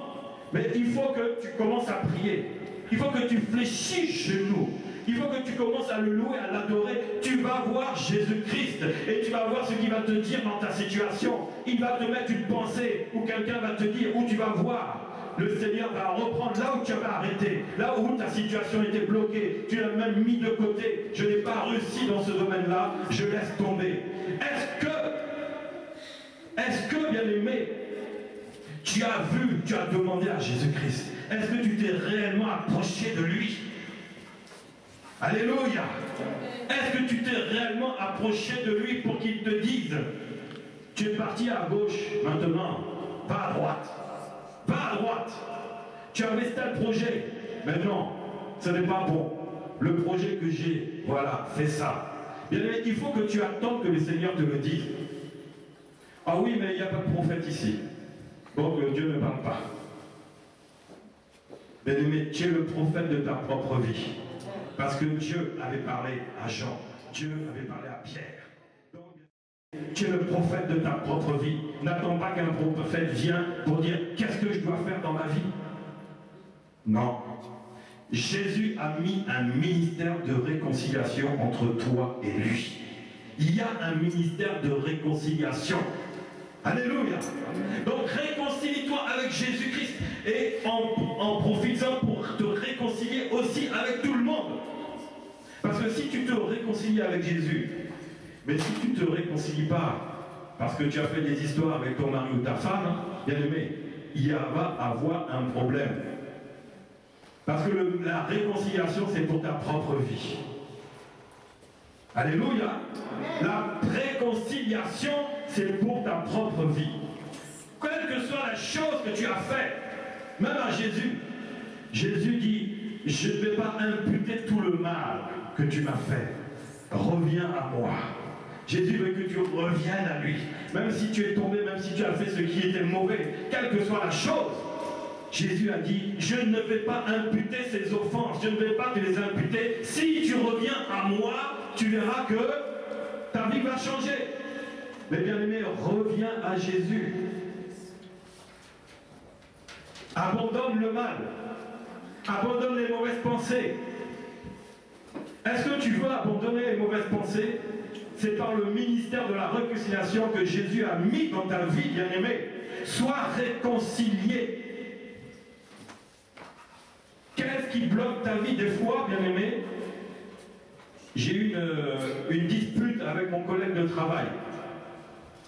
Mais il faut que tu commences à prier. Il faut que tu fléchisses genoux. Il faut que tu commences à le louer, à l'adorer. Tu vas voir Jésus-Christ et tu vas voir ce qu'il va te dire dans ta situation. Il va te mettre une pensée ou quelqu'un va te dire où tu vas voir. Le Seigneur va reprendre là où tu avais arrêté, là où ta situation était bloquée, tu l'as même mis de côté. Je n'ai pas réussi dans ce domaine-là, je laisse tomber. Est-ce que, bien-aimé, tu as vu, tu as demandé à Jésus-Christ, est-ce que tu t'es réellement approché de lui? Alléluia. Est-ce que tu t'es réellement approché de lui pour qu'il te dise, tu es parti à gauche, maintenant, pas à droite. Pas à droite. Tu avais tel projet. Mais non, ce n'est pas bon. Le projet que j'ai, voilà, fais ça. Bien aimé, il faut que tu attendes que le Seigneur te le dise. Ah oui, mais il n'y a pas de prophète ici. Donc Dieu ne parle pas. Bien aimé, tu es le prophète de ta propre vie. Parce que Dieu avait parlé à Jean. Dieu avait parlé à Pierre. Tu es le prophète de ta propre vie. N'attends pas qu'un prophète vienne pour dire qu'est-ce que je dois faire dans ma vie. Non. Jésus a mis un ministère de réconciliation entre toi et lui. Il y a un ministère de réconciliation. Alléluia. Donc réconcilie-toi avec Jésus-Christ et en profitant pour te réconcilier aussi avec tout le monde. Parce que si tu te réconcilies avec Jésus, mais si tu ne te réconcilies pas, parce que tu as fait des histoires avec ton mari ou ta femme, bien aimé, il va avoir un problème. Parce que la réconciliation, c'est pour ta propre vie. Alléluia. La réconciliation, c'est pour ta propre vie. Quelle que soit la chose que tu as faite, même à Jésus, Jésus dit, je ne vais pas imputer tout le mal que tu m'as fait. Reviens à moi. Jésus veut que tu reviennes à lui. Même si tu es tombé, même si tu as fait ce qui était mauvais, quelle que soit la chose, Jésus a dit, je ne vais pas imputer ces offenses, je ne vais pas te les imputer. Si tu reviens à moi, tu verras que ta vie va changer. Mais bien aimé, reviens à Jésus. Abandonne le mal. Abandonne les mauvaises pensées. Est-ce que tu veux abandonner les mauvaises pensées? C'est par le ministère de la réconciliation que Jésus a mis dans ta vie, bien-aimé. Sois réconcilié. Qu'est-ce qui bloque ta vie des fois, bien-aimé? J'ai eu une dispute avec mon collègue de travail.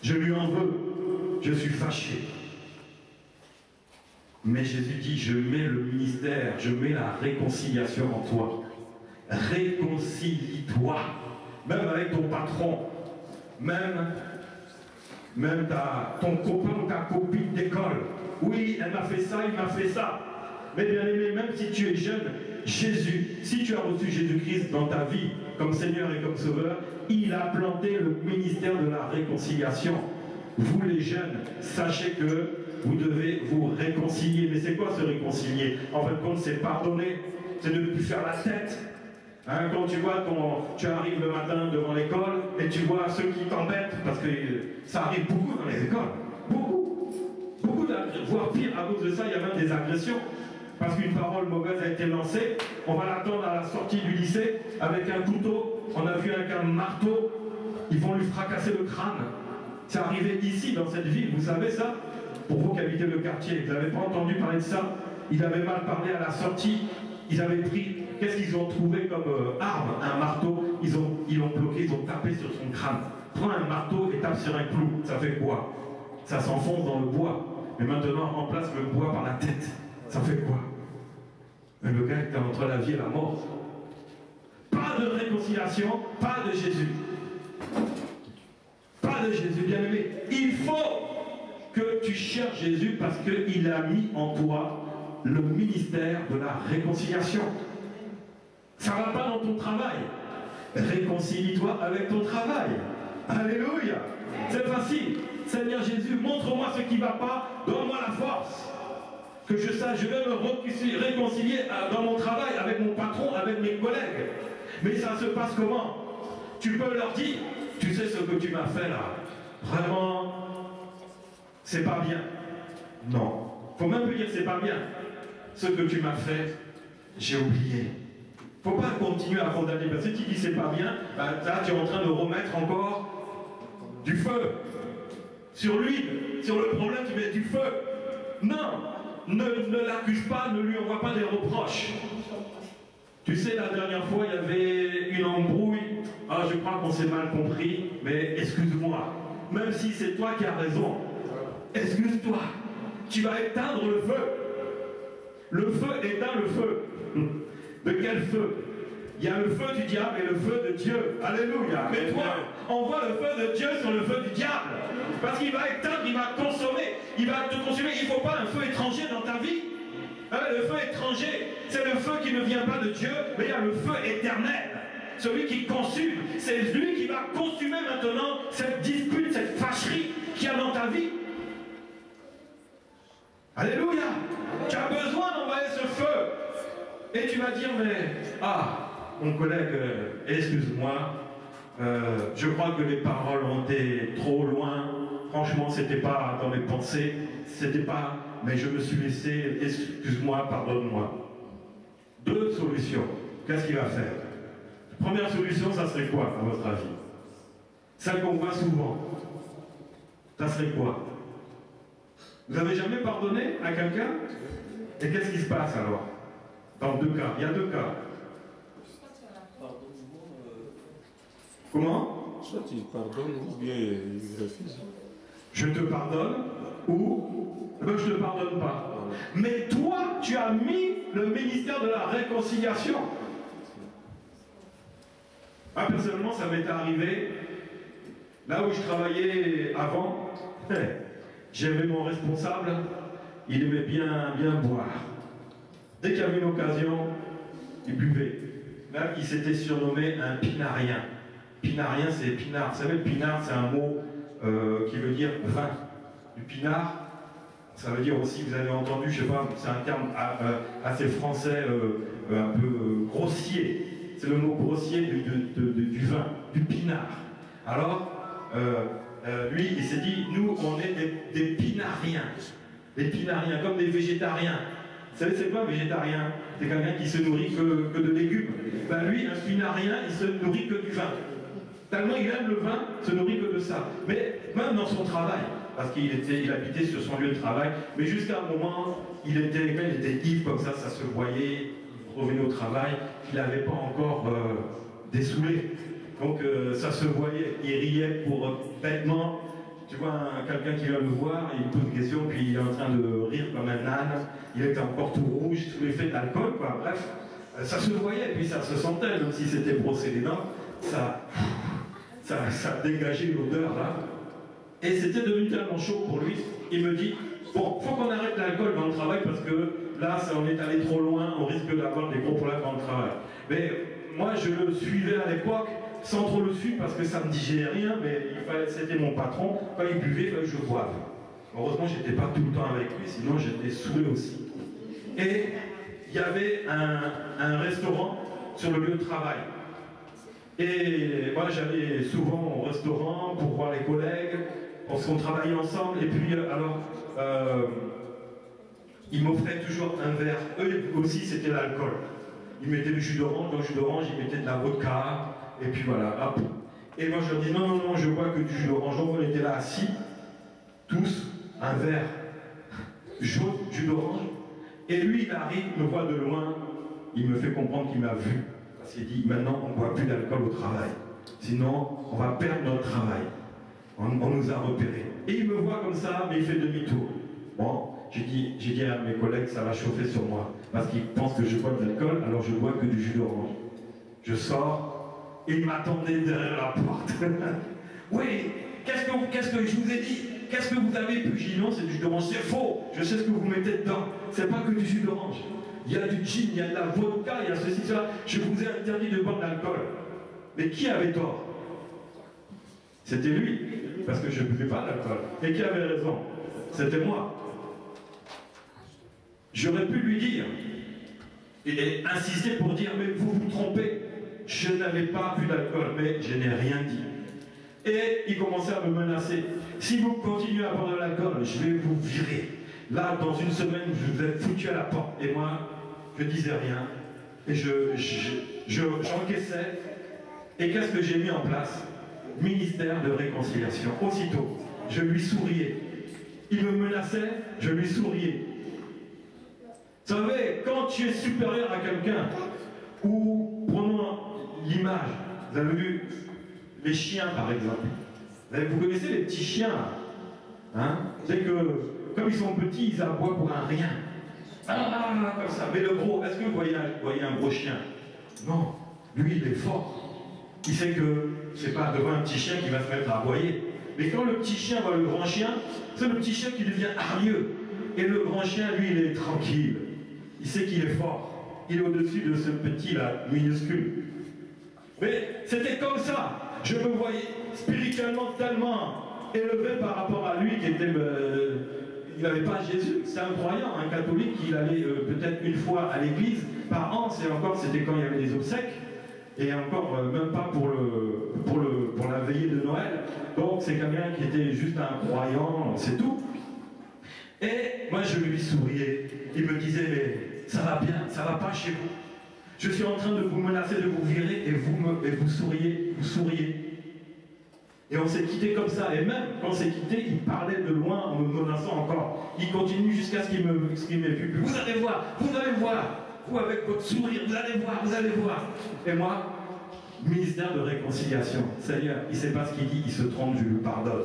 Je lui en veux. Je suis fâché. Mais Jésus dit, je mets le ministère, je mets la réconciliation en toi. Réconcilie-toi. Même avec ton patron, même ton copain ou ta copine d'école. Oui, elle m'a fait ça, il m'a fait ça. Mais bien aimé, même si tu es jeune, Jésus, si tu as reçu Jésus-Christ dans ta vie comme Seigneur et comme Sauveur, il a planté le ministère de la réconciliation. Vous les jeunes, sachez que vous devez vous réconcilier. Mais c'est quoi se réconcilier? En fin de compte, c'est pardonner, c'est ne plus faire la tête. Hein, quand tu vois, tu arrives le matin devant l'école et tu vois ceux qui t'embêtent, parce que ça arrive beaucoup dans les écoles, beaucoup d'agressions, voire pire, à cause de ça, il y a même des agressions, parce qu'une parole mauvaise a été lancée, on va l'attendre à la sortie du lycée avec un couteau, on a vu avec un marteau, ils vont lui fracasser le crâne. C'est arrivé ici, dans cette ville, vous savez ça? Pour vous qui habitez le quartier, vous n'avez pas entendu parler de ça? Il avait mal parlé à la sortie, ils avaient pris... Qu'est-ce qu'ils ont trouvé comme arme? Un marteau. Ils l'ont bloqué, ils ont tapé sur son crâne. Prends un marteau et tape sur un clou. Ça fait quoi? Ça s'enfonce dans le bois. Mais maintenant, remplace le bois par la tête. Ça fait quoi? Mais le gars était entre la vie et la mort. Pas de réconciliation, pas de Jésus. Pas de Jésus, bien aimé. Il faut que tu cherches Jésus parce qu'il a mis en toi le ministère de la réconciliation. Ça ne va pas dans ton travail. Réconcilie-toi avec ton travail. Alléluia. C'est facile. Seigneur Jésus, montre-moi ce qui ne va pas. Donne-moi la force. Que je sache, je vais me réconcilier dans mon travail, avec mon patron, avec mes collègues. Mais ça se passe comment? Tu peux leur dire, tu sais ce que tu m'as fait là. Vraiment, c'est pas bien. Non. Il faut même plus dire c'est pas bien. Ce que tu m'as fait, j'ai oublié. Il ne faut pas continuer à condamner, parce que si tu dis c'est pas bien, ben, là tu es en train de remettre encore du feu sur l'huile, sur le problème tu mets du feu. Non, ne l'accuse pas, ne lui envoie pas des reproches. Tu sais, la dernière fois il y avait une embrouille, ah je crois qu'on s'est mal compris, mais excuse-moi, même si c'est toi qui as raison, excuse-toi, tu vas éteindre le feu. Le feu éteint le feu. De quel feu? Il y a le feu du diable et le feu de Dieu. Alléluia. Mais toi, envoie le feu de Dieu sur le feu du diable. Parce qu'il va éteindre, il va consommer. Il va te consumer. Il ne faut pas un feu étranger dans ta vie. Le feu étranger, c'est le feu qui ne vient pas de Dieu, mais il y a le feu éternel. Celui qui consume. C'est lui qui va consumer maintenant cette dispute, cette fâcherie qu'il y a dans ta vie. Alléluia. Tu as besoin d'envoyer ce feu. Et tu vas dire, mais, mon collègue, excuse-moi, je crois que les paroles ont été trop loin, franchement, c'était pas dans mes pensées, c'était pas, mais je me suis laissé, excuse-moi, pardonne-moi. Deux solutions, qu'est-ce qu'il va faire? Première solution, ça serait quoi, à votre avis? Celle qu'on voit souvent, ça serait quoi? Vous n'avez jamais pardonné à quelqu'un? Et qu'est-ce qui se passe alors? Dans deux cas, il y a deux cas. Comment? Soit il pardonne ou bien il refuse. Je te pardonne ou je ne te pardonne pas. Mais toi, tu as mis le ministère de la réconciliation. Moi, personnellement, ça m'est arrivé, là où je travaillais avant, j'avais mon responsable, il aimait bien boire. Dès qu'il y avait une occasion, il buvait. Même, il s'était surnommé un pinarien. Pinarien, c'est pinard. Vous savez, le pinard, c'est un mot qui veut dire vin. Du pinard, ça veut dire aussi, vous avez entendu, je sais pas, c'est un terme assez français, un peu grossier. C'est le mot grossier du vin, du pinard. Alors, lui, il s'est dit, nous, on est des pinariens. Des pinariens, comme des végétariens. Vous savez, c'est quoi un végétarien? C'est quelqu'un qui se nourrit que de légumes. Ben lui, un pinarien, il se nourrit que du vin. Tellement il aime le vin, se nourrit que de ça. Mais même dans son travail, parce qu'il habitait sur son lieu de travail, mais jusqu'à un moment, il était ivre comme ça se voyait, il revenait au travail, il n'avait pas encore dessoulé. Donc ça se voyait, il riait pour bêtement. Tu vois quelqu'un qui vient le voir, il pose une question, puis il est en train de rire comme un âne, il était encore tout rouge, sous l'effet d'alcool, quoi. Bref, ça se voyait, puis ça se sentait, même si c'était brossé les dents, ça dégageait l'odeur là. Et c'était devenu tellement chaud pour lui, il me dit, bon, faut qu'on arrête l'alcool dans le travail parce que là, on est allé trop loin, on risque d'avoir des gros problèmes dans le travail. Mais moi, je le suivais à l'époque, sans trop le suivre parce que ça me digérait rien, mais c'était mon patron, quand il buvait, il fallait que je boive. Heureusement, j'étais pas tout le temps avec lui, sinon j'étais saoulé aussi. Et il y avait un restaurant sur le lieu de travail. Et moi, j'allais souvent au restaurant pour voir les collègues, parce qu'on travaillait ensemble, et puis alors, ils m'offraient toujours un verre. Eux aussi, c'était l'alcool. Ils mettaient du jus d'orange, dans le jus d'orange, ils mettaient de la vodka, et puis voilà, hop. Et moi je leur dis non, je bois que du jus d'orange. On était là assis, tous, un verre jaune, jus d'orange. Et lui il arrive, me voit de loin, il me fait comprendre qu'il m'a vu. Parce qu'il dit maintenant on ne boit plus d'alcool au travail. Sinon on va perdre notre travail. On nous a repérés. Et il me voit comme ça, mais il fait demi-tour. Bon, j'ai dit à mes collègues, ça va chauffer sur moi. Parce qu'ils pensent que je bois de l'alcool, alors je bois que du jus d'orange. Je sors. Il m'attendait derrière la porte. Oui, qu'est-ce que je vous ai dit? Qu'est-ce que vous avez pu? J'ai dit non, c'est du jus d'orange. C'est faux. Je sais ce que vous mettez dedans. C'est pas que du jus d'orange. Il y a du gin, il y a de la vodka, il y a ceci, cela. Je vous ai interdit de boire de l'alcool. Mais qui avait tort? C'était lui, parce que je ne buvais pas d'alcool. Et qui avait raison? C'était moi. J'aurais pu lui dire et insister pour dire mais vous vous trompez. Je n'avais pas bu d'alcool, mais je n'ai rien dit. Et il commençait à me menacer. Si vous continuez à boire de l'alcool, je vais vous virer. Là, dans une semaine, je vous ai foutu à la porte. Et moi, je ne disais rien. Et j'encaissais. Et qu'est-ce que j'ai mis en place? Ministère de réconciliation. Aussitôt, je lui souriais. Il me menaçait, je lui souriais. Vous savez, quand tu es supérieur à quelqu'un, ou prenons l'image, vous avez vu les chiens par exemple. Vous connaissez les petits chiens, hein? C'est que, comme ils sont petits, ils aboient pour un rien. Ah, comme ça. Mais le gros, est-ce que vous voyez un gros chien? Non, lui il est fort. Il sait que c'est pas devant un petit chien qui va se mettre à aboyer. Mais quand le petit chien voit le grand chien, c'est le petit chien qui devient hargneux. Et le grand chien, lui, il est tranquille. Il sait qu'il est fort. Il est au-dessus de ce petit-là, minuscule. Mais c'était comme ça. Je me voyais spirituellement tellement élevé par rapport à lui qui était... il n'avait pas Jésus. C'est un croyant, un catholique, il allait peut-être une fois à l'église par an. C'est encore, c'était quand il y avait des obsèques. Et encore, même pas pour la veillée de Noël. Donc c'est quelqu'un qui était juste un croyant, c'est tout. Et moi je lui souriais. Il me disait, mais ça va bien, ça va pas chez vous. Je suis en train de vous menacer de vous virer et vous souriez, vous souriez. Et on s'est quitté comme ça. Et même quand on s'est quitté, il parlait de loin en me menaçant encore. Il continue jusqu'à ce qu'il m'ait vu. Vous allez voir, vous allez voir. Vous avec votre sourire, vous allez voir, vous allez voir. Et moi, ministère de réconciliation. Seigneur, il ne sait pas ce qu'il dit, il se trompe, je lui pardonne.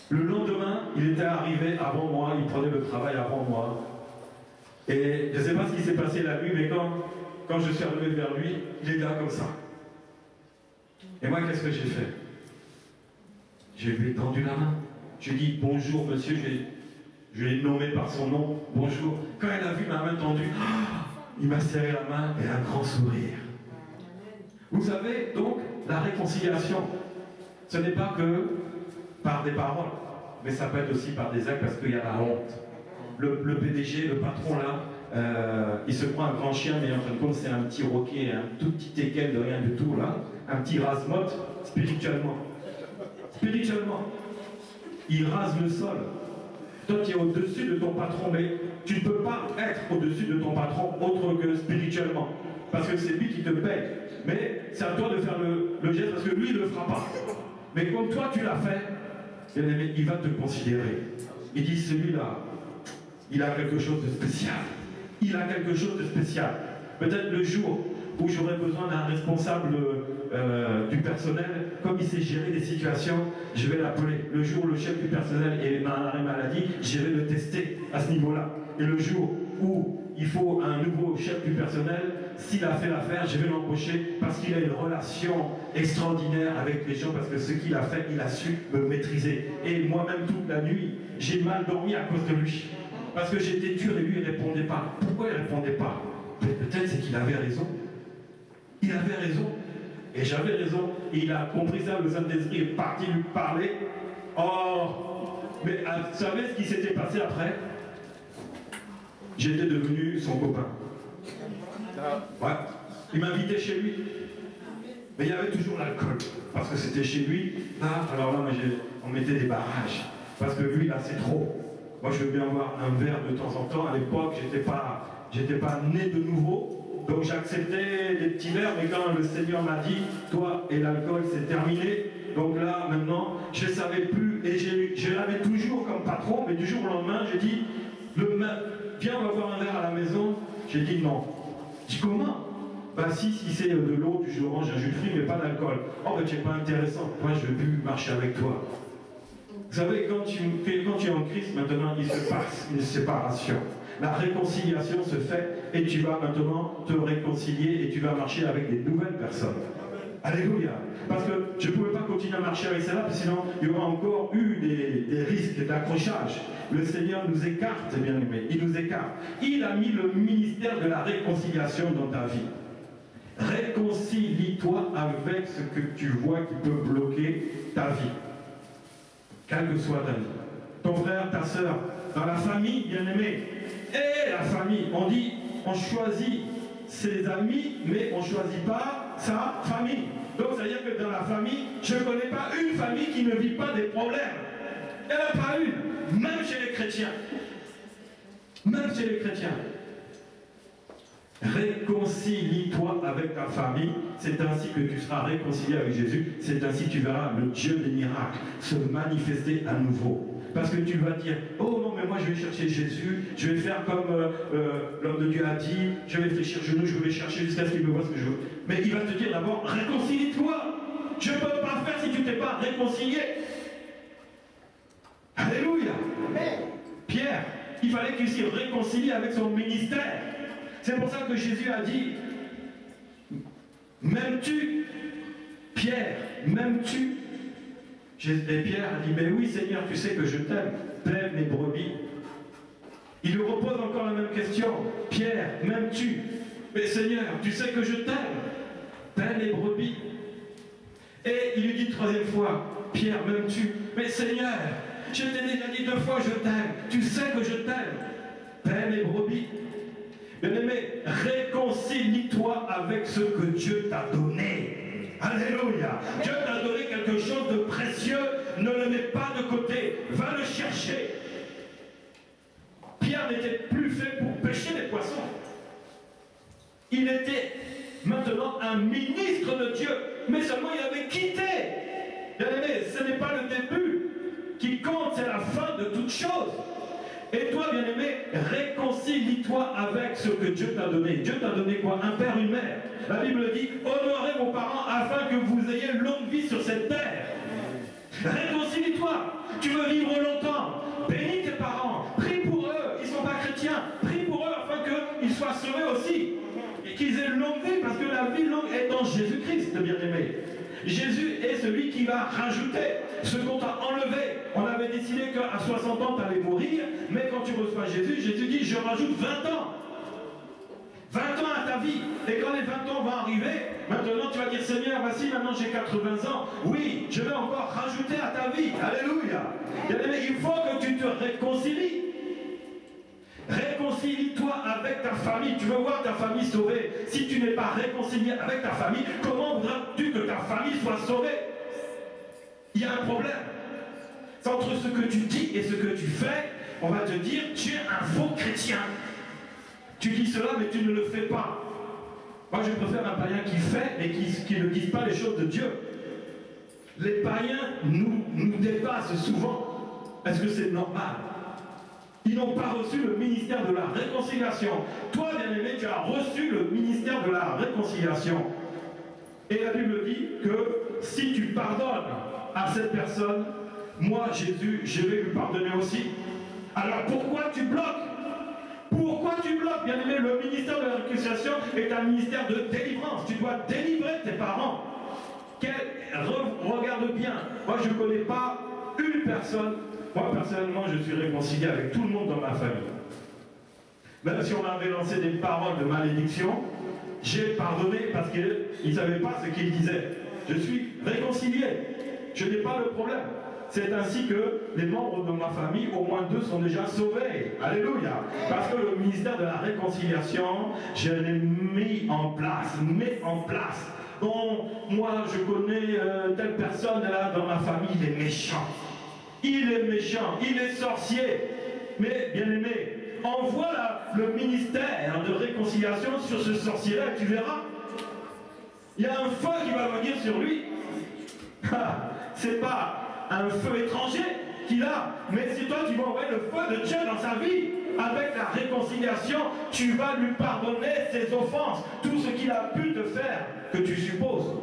Le lendemain, il était arrivé avant moi, il prenait le travail avant moi. Et je ne sais pas ce qui s'est passé la nuit, mais quand quand je suis arrivé vers lui, il est là comme ça. Et moi, qu'est-ce que j'ai fait? Je lui ai tendu la main. Je lui ai dit bonjour monsieur, je l'ai nommé par son nom, bonjour. Quand elle a vu ma main tendue, il m'a serré la main et un grand sourire. Vous savez, donc, la réconciliation, ce n'est pas que par des paroles, mais ça peut être aussi par des actes parce qu'il y a la honte. Le PDG, le patron là, il se prend un grand chien, mais en fin de compte, c'est un petit roquet, un tout petit teckel de rien du tout là, un petit rase-motte, spirituellement. Spirituellement. Il rase le sol. Toi, tu es au-dessus de ton patron, mais tu ne peux pas être au-dessus de ton patron autre que spirituellement. Parce que c'est lui qui te paye. Mais c'est à toi de faire le geste parce que lui, il ne le fera pas. Mais comme toi, tu l'as fait, il va te considérer. Il dit, celui-là, il a quelque chose de spécial. Il a quelque chose de spécial. Peut-être le jour où j'aurai besoin d'un responsable du personnel, comme il sait gérer des situations, je vais l'appeler. Le jour où le chef du personnel est en arrêt maladie, je vais le tester à ce niveau-là. Et le jour où il faut un nouveau chef du personnel, s'il a fait l'affaire, je vais l'embaucher parce qu'il a une relation extraordinaire avec les gens, parce que ce qu'il a fait, il a su me maîtriser. Et moi-même, toute la nuit, j'ai mal dormi à cause de lui. Parce que j'étais dur et lui, il ne répondait pas. Pourquoi il ne répondait pas? Peut-être c'est qu'il avait raison. Il avait raison. Et j'avais raison. Et il a compris ça, le Saint-Esprit est parti lui parler. Oh! Mais vous savez ce qui s'était passé après? J'étais devenu son copain. Ouais. Il m'invitait chez lui. Mais il y avait toujours l'alcool. Parce que c'était chez lui. Ah, alors là, moi, on mettait des barrages. Parce que lui, là, c'est trop. Moi, je veux bien avoir un verre de temps en temps. À l'époque, j'étais pas né de nouveau. Donc, j'acceptais les petits verres. Mais quand le Seigneur m'a dit, toi et l'alcool, c'est terminé. Donc là, maintenant, je ne savais plus. Et je l'avais toujours comme patron. Mais du jour au lendemain, j'ai dit, viens, on va boire un verre à la maison. J'ai dit non. J'ai dit comment? Bah si c'est de l'eau, du jus d'orange, un jus de fruits, mais pas d'alcool. Oh, mais tu n'es pas intéressant. Moi, je ne veux plus marcher avec toi. Vous savez, quand tu es en Christ, maintenant, il se passe une séparation. La réconciliation se fait et tu vas maintenant te réconcilier et tu vas marcher avec des nouvelles personnes. Alléluia. Parce que je ne pouvais pas continuer à marcher avec celle-là, parce que sinon il y aura encore eu des risques d'accrochage. Le Seigneur nous écarte, bien aimé. Il nous écarte. Il a mis le ministère de la réconciliation dans ta vie. Réconcilie-toi avec ce que tu vois qui peut bloquer ta vie. Quelle que soit ta vie. Ton frère, ta soeur, dans la famille, bien aimé. Et la famille, on dit, on choisit ses amis, mais on ne choisit pas sa famille. Donc, c'est-à-dire que dans la famille, je ne connais pas une famille qui ne vit pas des problèmes. Il n'y en a pas une, même chez les chrétiens. Même chez les chrétiens. Réconcilie-toi avec ta famille, c'est ainsi que tu seras réconcilié avec Jésus, c'est ainsi que tu verras le Dieu des miracles se manifester à nouveau. Parce que tu vas dire, oh non, mais moi je vais chercher Jésus, je vais faire comme l'homme de Dieu a dit, je vais fléchir le genou, je vais chercher jusqu'à ce qu'il me voie ce que je veux. Mais il va te dire d'abord, réconcilie-toi. Je ne peux pas faire si tu ne t'es pas réconcilié. Alléluia. Pierre, il fallait qu'il s'y réconcilie avec son ministère. C'est pour ça que Jésus a dit, m'aimes-tu, Pierre, m'aimes-tu? Et Pierre a dit, mais oui Seigneur, tu sais que je t'aime, paie mes brebis. Il lui repose encore la même question, Pierre, m'aimes-tu? Mais Seigneur, tu sais que je t'aime, paie mes brebis. Et il lui dit une troisième fois, Pierre, m'aimes-tu? Mais Seigneur, je t'ai déjà dit 2 fois je t'aime, tu sais que je t'aime, paie mes brebis. Bien-aimé, réconcilie-toi avec ce que Dieu t'a donné. Alléluia. Dieu t'a donné quelque chose de précieux, ne le mets pas de côté, va le chercher. Pierre n'était plus fait pour pêcher les poissons. Il était maintenant un ministre de Dieu, mais seulement il avait quitté. Bien-aimé, ce n'est pas le début qui compte, c'est la fin de toute chose. Et toi, bien-aimé, réconcilie-toi avec ce que Dieu t'a donné. Dieu t'a donné quoi? Un père, une mère. La Bible dit, honorez vos parents afin que vous ayez longue vie sur cette terre. Réconcilie-toi. Tu veux vivre longtemps. Bénis tes parents. Prie pour eux. Ils ne sont pas chrétiens. Prie pour eux afin qu'ils soient sauvés aussi. Et qu'ils aient longue longue vie, parce que la vie longue est dans Jésus-Christ, bien-aimé. Jésus est celui qui va rajouter ce qu'on t'a enlevé. On avait décidé qu'à 60 ans, tu allais mourir, mais quand tu reçois Jésus, Jésus dit, je rajoute 20 ans. 20 ans à ta vie. Et quand les 20 ans vont arriver, maintenant tu vas dire, Seigneur, voici, maintenant j'ai 80 ans. Oui, je vais encore rajouter à ta vie. Alléluia. Il faut que tu te réconcilies. Réconcilie-toi avec ta famille. Tu veux voir ta famille sauvée. Si tu n'es pas réconcilié avec ta famille, comment voudras-tu que ta famille soit sauvée? Il y a un problème. C'est entre ce que tu dis et ce que tu fais. On va te dire, tu es un faux chrétien. Tu dis cela, mais tu ne le fais pas. Moi, je préfère un païen qui fait, mais qui ne dit pas les choses de Dieu. Les païens nous dépassent souvent. Est-ce que c'est normal? Ils n'ont pas reçu le ministère de la réconciliation. Toi, bien-aimé, tu as reçu le ministère de la réconciliation. Et la Bible dit que si tu pardonnes à cette personne, moi, Jésus, je vais lui pardonner aussi. Alors pourquoi tu bloques? Pourquoi tu bloques, bien-aimé? Le ministère de la réconciliation est un ministère de délivrance. Tu dois délivrer tes parents. Regarde bien. Moi, je ne connais pas une personne. Moi, personnellement, je suis réconcilié avec tout le monde dans ma famille. Même si on avait lancé des paroles de malédiction, j'ai pardonné parce qu'ils ne savaient pas ce qu'ils disaient. Je suis réconcilié. Je n'ai pas le problème. C'est ainsi que les membres de ma famille, au moins 2, sont déjà sauvés. Alléluia. Parce que le ministère de la réconciliation, je l'ai mis en place. Bon, moi, je connais telle personne là dans ma famille, il est méchant. Il est méchant, il est sorcier. Mais, bien aimé, envoie le ministère de réconciliation sur ce sorcier-là et tu verras. Il y a un feu qui va venir sur lui. C'est pas un feu étranger qu'il a, mais si toi tu vas envoyer le feu de Dieu dans sa vie, avec la réconciliation, tu vas lui pardonner ses offenses, tout ce qu'il a pu te faire, que tu supposes,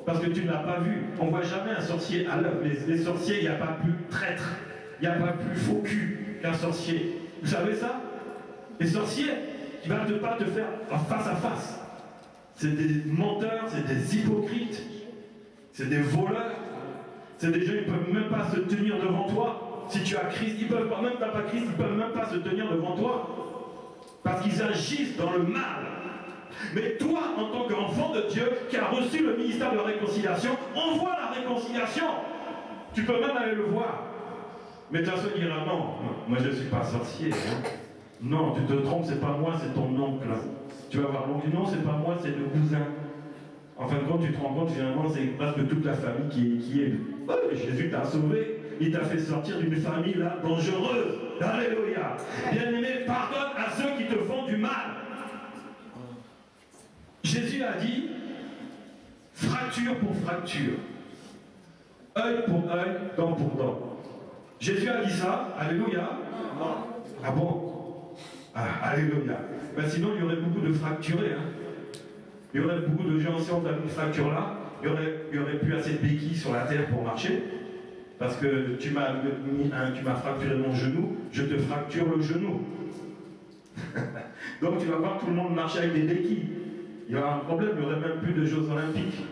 parce que tu ne l'as pas vu. On ne voit jamais un sorcier à l'œuvre. Les sorciers, il n'y a pas plus traître, il n'y a pas plus faux cul qu'un sorcier. Vous savez ça? Les sorciers, ils ne vont pas te faire face à face. C'est des menteurs, c'est des hypocrites, c'est des voleurs. C'est des gens, ils ne peuvent même pas se tenir devant toi. Si tu as Christ, ils peuvent pas, même tu n'as pas Christ, ils ne peuvent même pas se tenir devant toi. Parce qu'ils agissent dans le mal. Mais toi, en tant qu'enfant de Dieu, qui a reçu le ministère de la réconciliation, envoie la réconciliation. Tu peux même aller le voir. Mais ta soeur dira, non, moi je ne suis pas sorcier. Hein. Non, tu te trompes, c'est pas moi, c'est ton oncle. Tu vas voir l'oncle, non, c'est pas moi, c'est le cousin. En fin de compte, tu te rends compte, finalement, c'est presque toute la famille qui est. Oh, Jésus t'a sauvé, il t'a fait sortir d'une famille là dangereuse. Alléluia. Bien-aimé, pardonne à ceux qui te font du mal. Jésus a dit, fracture pour fracture, œil pour œil, dent pour dent. Jésus a dit ça, alléluia. Ah bon? Ah, alléluia. Ben sinon, il y aurait beaucoup de fracturés. Hein. Il y aurait beaucoup de gens, si on a une fracture là, il y aurait plus assez de béquilles sur la terre pour marcher. Parce que tu m'as fracturé mon genou, je te fracture le genou. Donc tu vas voir tout le monde marcher avec des béquilles. Il y aura un problème, il n'y aurait même plus de Jeux olympiques.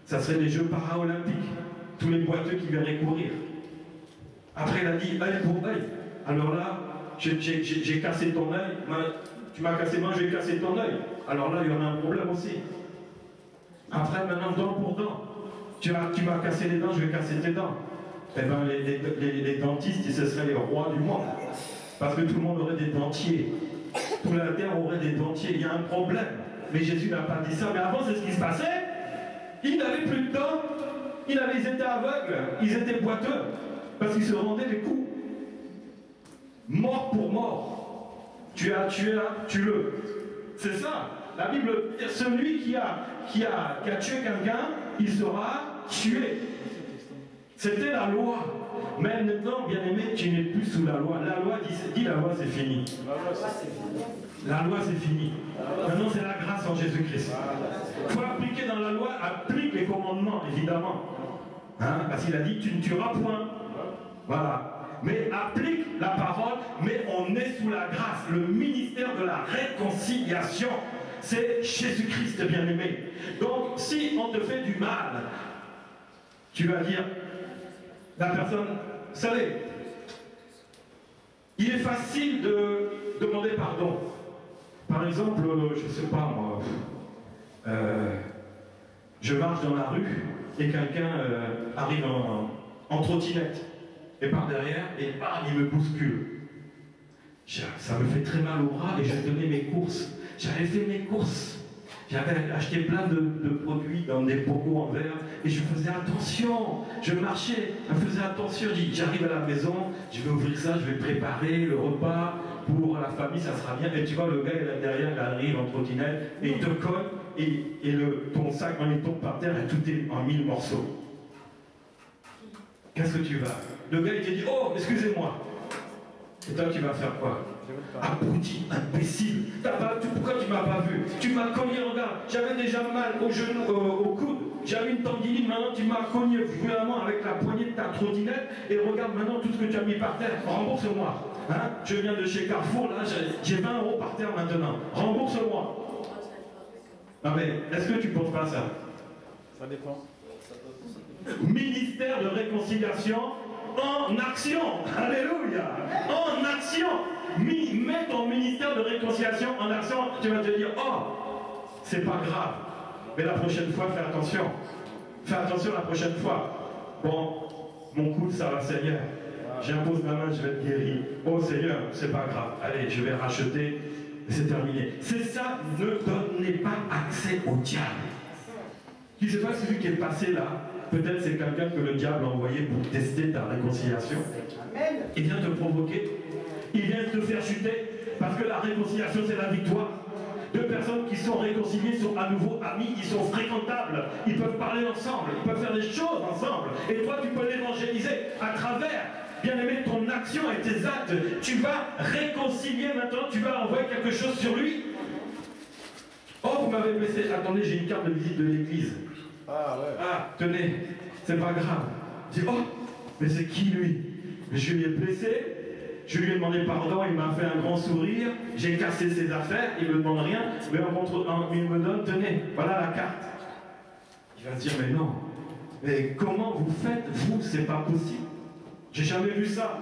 Ça serait des Jeux para-olympiques. Tous les boiteux qui viendraient courir. Après il a dit œil pour œil. Alors là, j'ai cassé ton œil. Tu m'as cassé, moi je vais casser ton œil. Alors là, il y aura un problème aussi. Après, maintenant, dent pour dent. Tu m'as cassé les dents, je vais casser tes dents. Eh bien, les dentistes, ce seraient les rois du monde. Parce que tout le monde aurait des dentiers. Toute la terre aurait des dentiers. Il y a un problème. Mais Jésus n'a pas dit ça. Mais avant, c'est ce qui se passait. Ils n'avaient plus de dents. Ils étaient aveugles. Ils étaient boiteux. Parce qu'ils se rendaient des coups. Mort pour mort. Tu as tué un, tue-le. C'est ça. La Bible dit, celui qui a tué quelqu'un, il sera tué. C'était la loi. Mais maintenant, bien-aimé, tu n'es plus sous la loi. La loi dit la loi, c'est fini. La loi, c'est fini. Maintenant, c'est la grâce en Jésus-Christ. Il faut appliquer dans la loi, applique les commandements, évidemment. Hein? Parce qu'il a dit, tu ne tueras point. Voilà. Mais applique la parole, mais on est sous la grâce, le ministère de la réconciliation. c'est Jésus-Christ, bien-aimé. Donc, si on te fait du mal, tu vas dire, la personne, vous savez, il est facile de demander pardon. Par exemple, je ne sais pas moi, je marche dans la rue et quelqu'un arrive en trottinette et par derrière et bam, il me bouscule. Ça me fait très mal au bras et je donnais mes courses. J'avais fait mes courses. J'avais acheté plein de produits dans des bocaux en verre et je faisais attention. Je marchais, je faisais attention. J'arrive à la maison, je vais ouvrir ça, je vais préparer le repas pour la famille, ça sera bien. Et tu vois, le gars là derrière, il arrive en trottinette et il te colle et ton sac, quand il tombe par terre, et tout est en 1000 morceaux. Qu'est-ce que tu vas? Le gars, il te dit, oh, excusez-moi. Et toi, tu vas faire quoi? Abruti, imbécile. Pourquoi tu m'as pas vu? Tu m'as cogné, regarde. J'avais déjà mal au genou, au coude. J'avais une tendinite, maintenant tu m'as cogné violemment avec la poignée de ta trottinette. Et regarde maintenant tout ce que tu as mis par terre. Rembourse-moi. Hein? Je viens de chez Carrefour, là, j'ai 20 € par terre maintenant. Rembourse-moi. Non mais, est-ce que tu ne penses pas ça? Ça dépend. Ministère de réconciliation en action. Alléluia. En action. Mets ton ministère de réconciliation en action. Tu vas te dire, oh, c'est pas grave. Mais la prochaine fois, fais attention. Fais attention la prochaine fois. Bon, mon coude, ça va, Seigneur. J'impose ma main, je vais être guéri. Oh Seigneur, c'est pas grave. Allez, je vais racheter. C'est terminé. C'est ça, ne donnez pas accès au diable. Tu sais pas, celui qui est passé là, peut-être c'est quelqu'un que le diable a envoyé pour tester ta réconciliation. Il vient te provoquer. Il vient te faire chuter. Parce que la réconciliation, c'est la victoire. Deux personnes qui sont réconciliées sont à nouveau amis, ils sont fréquentables, ils peuvent parler ensemble, ils peuvent faire des choses ensemble. Et toi, tu peux l'évangéliser à travers, bien aimé, ton action et tes actes. Tu vas réconcilier maintenant, tu vas envoyer quelque chose sur lui. Oh, vous m'avez blessé. Attendez, j'ai une carte de visite de l'église. Ah ouais. Ah, tenez, c'est pas grave. Je dis, oh, mais c'est qui lui? Je lui ai blessé. Je lui ai demandé pardon, il m'a fait un grand sourire, j'ai cassé ses affaires, il ne me demande rien, mais il me donne, tenez, voilà la carte. Il va se dire, mais non, mais comment vous faites, vous, c'est pas possible. J'ai jamais vu ça.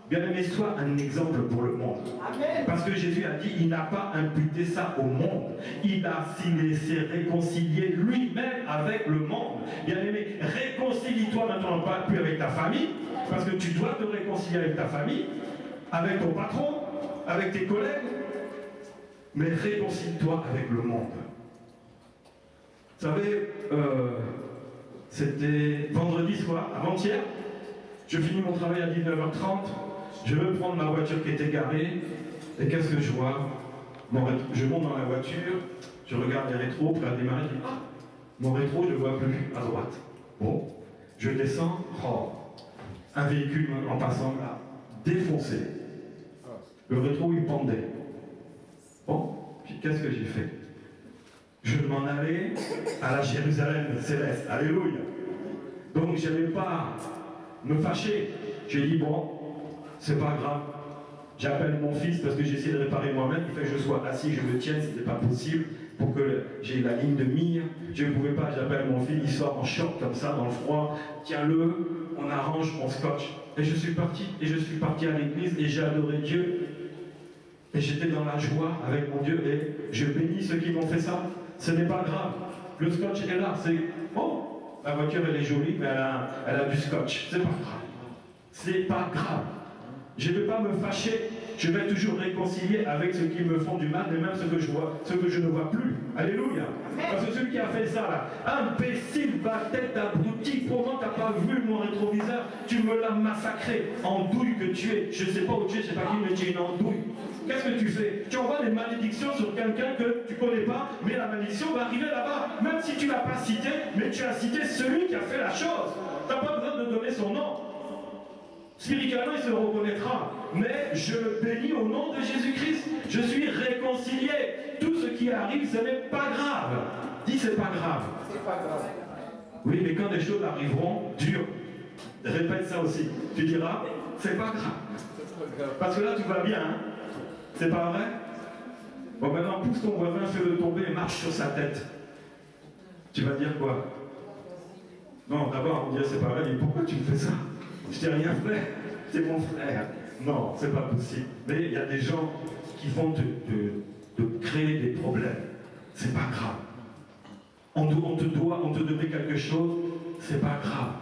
Bien aimé, sois un exemple pour le monde. Amen. Parce que Jésus a dit, il n'a pas imputé ça au monde. Il s'est réconcilié lui-même avec le monde. Bien aimé, réconcilie-toi maintenant pas plus avec ta famille, parce que tu dois te réconcilier avec ta famille, avec ton patron, avec tes collègues, mais réconcilie-toi avec le monde. Vous savez, c'était vendredi soir, avant-hier, je finis mon travail à 19h30, je veux prendre ma voiture qui était garée, et qu'est-ce que je vois? Je monte dans la voiture, je regarde les rétros, pour la démarrer, je dis, ah, mon rétro, je ne le vois plus, à droite. Bon, je descends, oh, un véhicule en passant là, défoncé. Le rétro, il pendait. Bon, puis qu'est-ce que j'ai fait? Je m'en allais à la Jérusalem céleste. Alléluia. Donc, je n'allais pas me fâcher. J'ai dit, bon, c'est pas grave. J'appelle mon fils parce que j'ai essayé de réparer moi-même. Il fait que je sois assis, je me tienne, c'était pas possible. Pour que j'ai la ligne de mire. Je ne pouvais pas, j'appelle mon fils, il sort en short comme ça, dans le froid. Tiens-le, on arrange, on scotche. Et je suis parti à l'église et j'ai adoré Dieu. Et j'étais dans la joie avec mon Dieu et je bénis ceux qui m'ont fait ça. Ce n'est pas grave. Le scotch est là. C'est bon. La voiture elle est jolie, mais elle a du scotch. C'est pas grave. C'est pas grave. Je ne vais pas me fâcher. Je vais toujours réconcilier avec ceux qui me font du mal, et même ceux que je ne vois plus. Alléluia. Parce que celui qui a fait ça là, imbécile, va tête abruti, comment t'as pas vu mon rétroviseur? Tu me l'as massacré, andouille que tu es. Je ne sais pas où tu es, je ne sais pas qui, mais tu es une andouille. Qu'est-ce que tu fais? Tu envoies des malédictions sur quelqu'un que tu ne connais pas, mais la malédiction va arriver là-bas. Même si tu ne l'as pas cité, mais tu as cité celui qui a fait la chose. Tu n'as pas besoin de donner son nom. Spirituellement, il se reconnaîtra. Mais je le bénis au nom de Jésus-Christ. Je suis réconcilié. Tout ce qui arrive, ce n'est pas grave. Dis, c'est pas grave. C'est pas grave. Oui, mais quand des choses arriveront, dur. Répète ça aussi. Tu diras, c'est pas grave. Parce que là, tout va bien. Hein? C'est pas vrai? Bon, maintenant, pousse ton voisin, fais-le tomber et marche sur sa tête. Tu vas dire quoi? Non, d'abord, on dirait c'est pas vrai. Mais pourquoi tu me fais ça? Je t'ai rien fait. C'est mon frère. Non, c'est pas possible. Mais il y a des gens qui vont te créer des problèmes. C'est pas grave. On te devait quelque chose, c'est pas grave.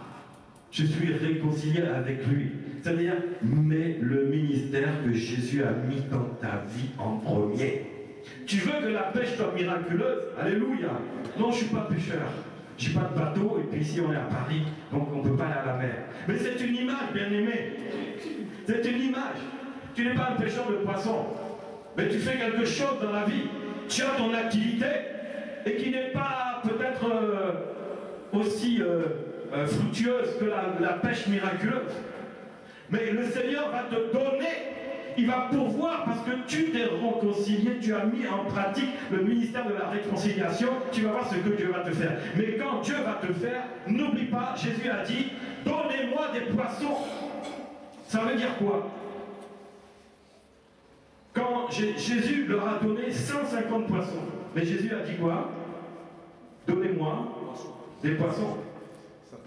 Je suis réconcilié avec lui. C'est-à-dire, mets le ministère que Jésus a mis dans ta vie en premier. Tu veux que la pêche soit miraculeuse? Alléluia. Non, je ne suis pas pêcheur. Je n'ai pas de bateau, et puis ici on est à Paris, donc on ne peut pas aller à la mer. Mais c'est une image, bien aimé. C'est une image. Tu n'es pas un pêcheur de poissons, mais tu fais quelque chose dans la vie. Tu as ton activité, et qui n'est pas peut-être aussi fructueuse que la pêche miraculeuse. Mais le Seigneur va te donner, il va pourvoir parce que tu t'es réconcilié, tu as mis en pratique le ministère de la réconciliation, tu vas voir ce que Dieu va te faire. Mais quand Dieu va te faire, n'oublie pas, Jésus a dit, donnez-moi des poissons. Ça veut dire quoi? Quand Jésus leur a donné 150 poissons, mais Jésus a dit quoi? Donnez-moi des poissons.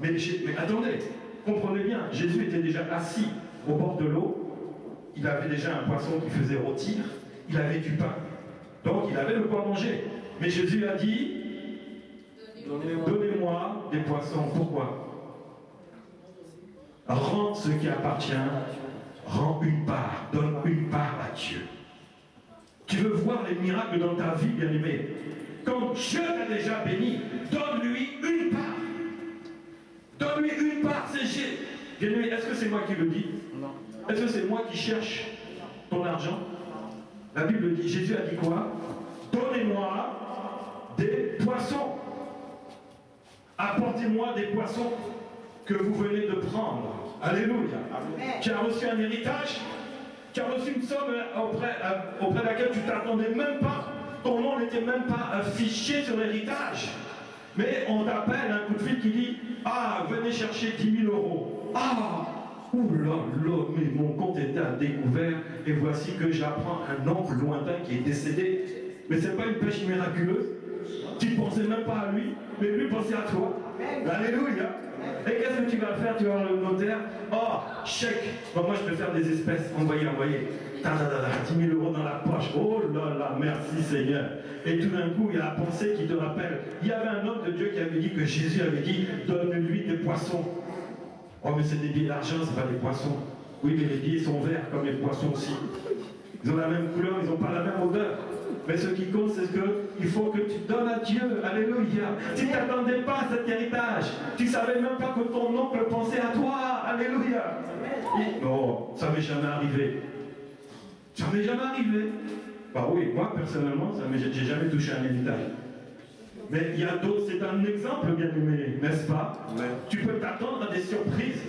Mais attendez, comprenez bien, Jésus était déjà assis au bord de l'eau, il avait déjà un poisson qui faisait rôtir, il avait du pain, donc il avait de quoi manger. Mais Jésus a dit, donnez-moi des poissons. Pourquoi? Rends ce qui appartient, rends une part, donne une part à Dieu. Tu veux voir les miracles dans ta vie, bien-aimé? Quand Dieu t'a déjà béni, donne-lui une part. Donne-lui une part. Bien-aimé, est-ce que c'est moi qui le dis? Non. Est-ce que c'est moi qui cherche ton argent? La Bible dit, Jésus a dit quoi? Donnez-moi des poissons. Apportez-moi des poissons que vous venez de prendre. Alléluia. Amen. Tu as reçu un héritage, tu as reçu une somme auprès de laquelle tu ne t'attendais même pas. Ton nom n'était même pas affiché sur l'héritage. Mais on t'appelle un coup de fil qui dit, ah, venez chercher 10 000 euros. Ah, oula, mais mon compte était à découvert et voici que j'apprends un oncle lointain qui est décédé. Mais ce n'est pas une pêche miraculeuse. Tu ne pensais même pas à lui, mais lui pensait à toi. Alléluia. Et qu'est-ce que tu vas faire? Tu vas voir le notaire. Oh, chèque. Bon, moi, je peux faire des espèces. Envoyer. 10 000 euros dans la poche. Oh là là, merci Seigneur. Et tout d'un coup, il y a la pensée qui te rappelle. Il y avait un homme de Dieu qui avait dit que Jésus avait dit, donne-lui des poissons. Oh, mais c'est des billets d'argent, c'est pas des poissons. Oui, mais les billets sont verts comme les poissons aussi. Ils ont la même couleur, ils n'ont pas la même odeur. Mais ce qui compte, c'est qu'il faut que tu donnes à Dieu. Alléluia. Tu ne t'attendais pas à cet héritage. Tu ne savais même pas que ton oncle pensait à toi. Alléluia. Non, ça ne m'est jamais arrivé. Ça ne m'est jamais arrivé. Bah oui, moi personnellement, j'ai jamais touché un héritage. Mais il y a d'autres, c'est un exemple bien aimé, n'est-ce pas? Ouais. Tu peux t'attendre à des surprises.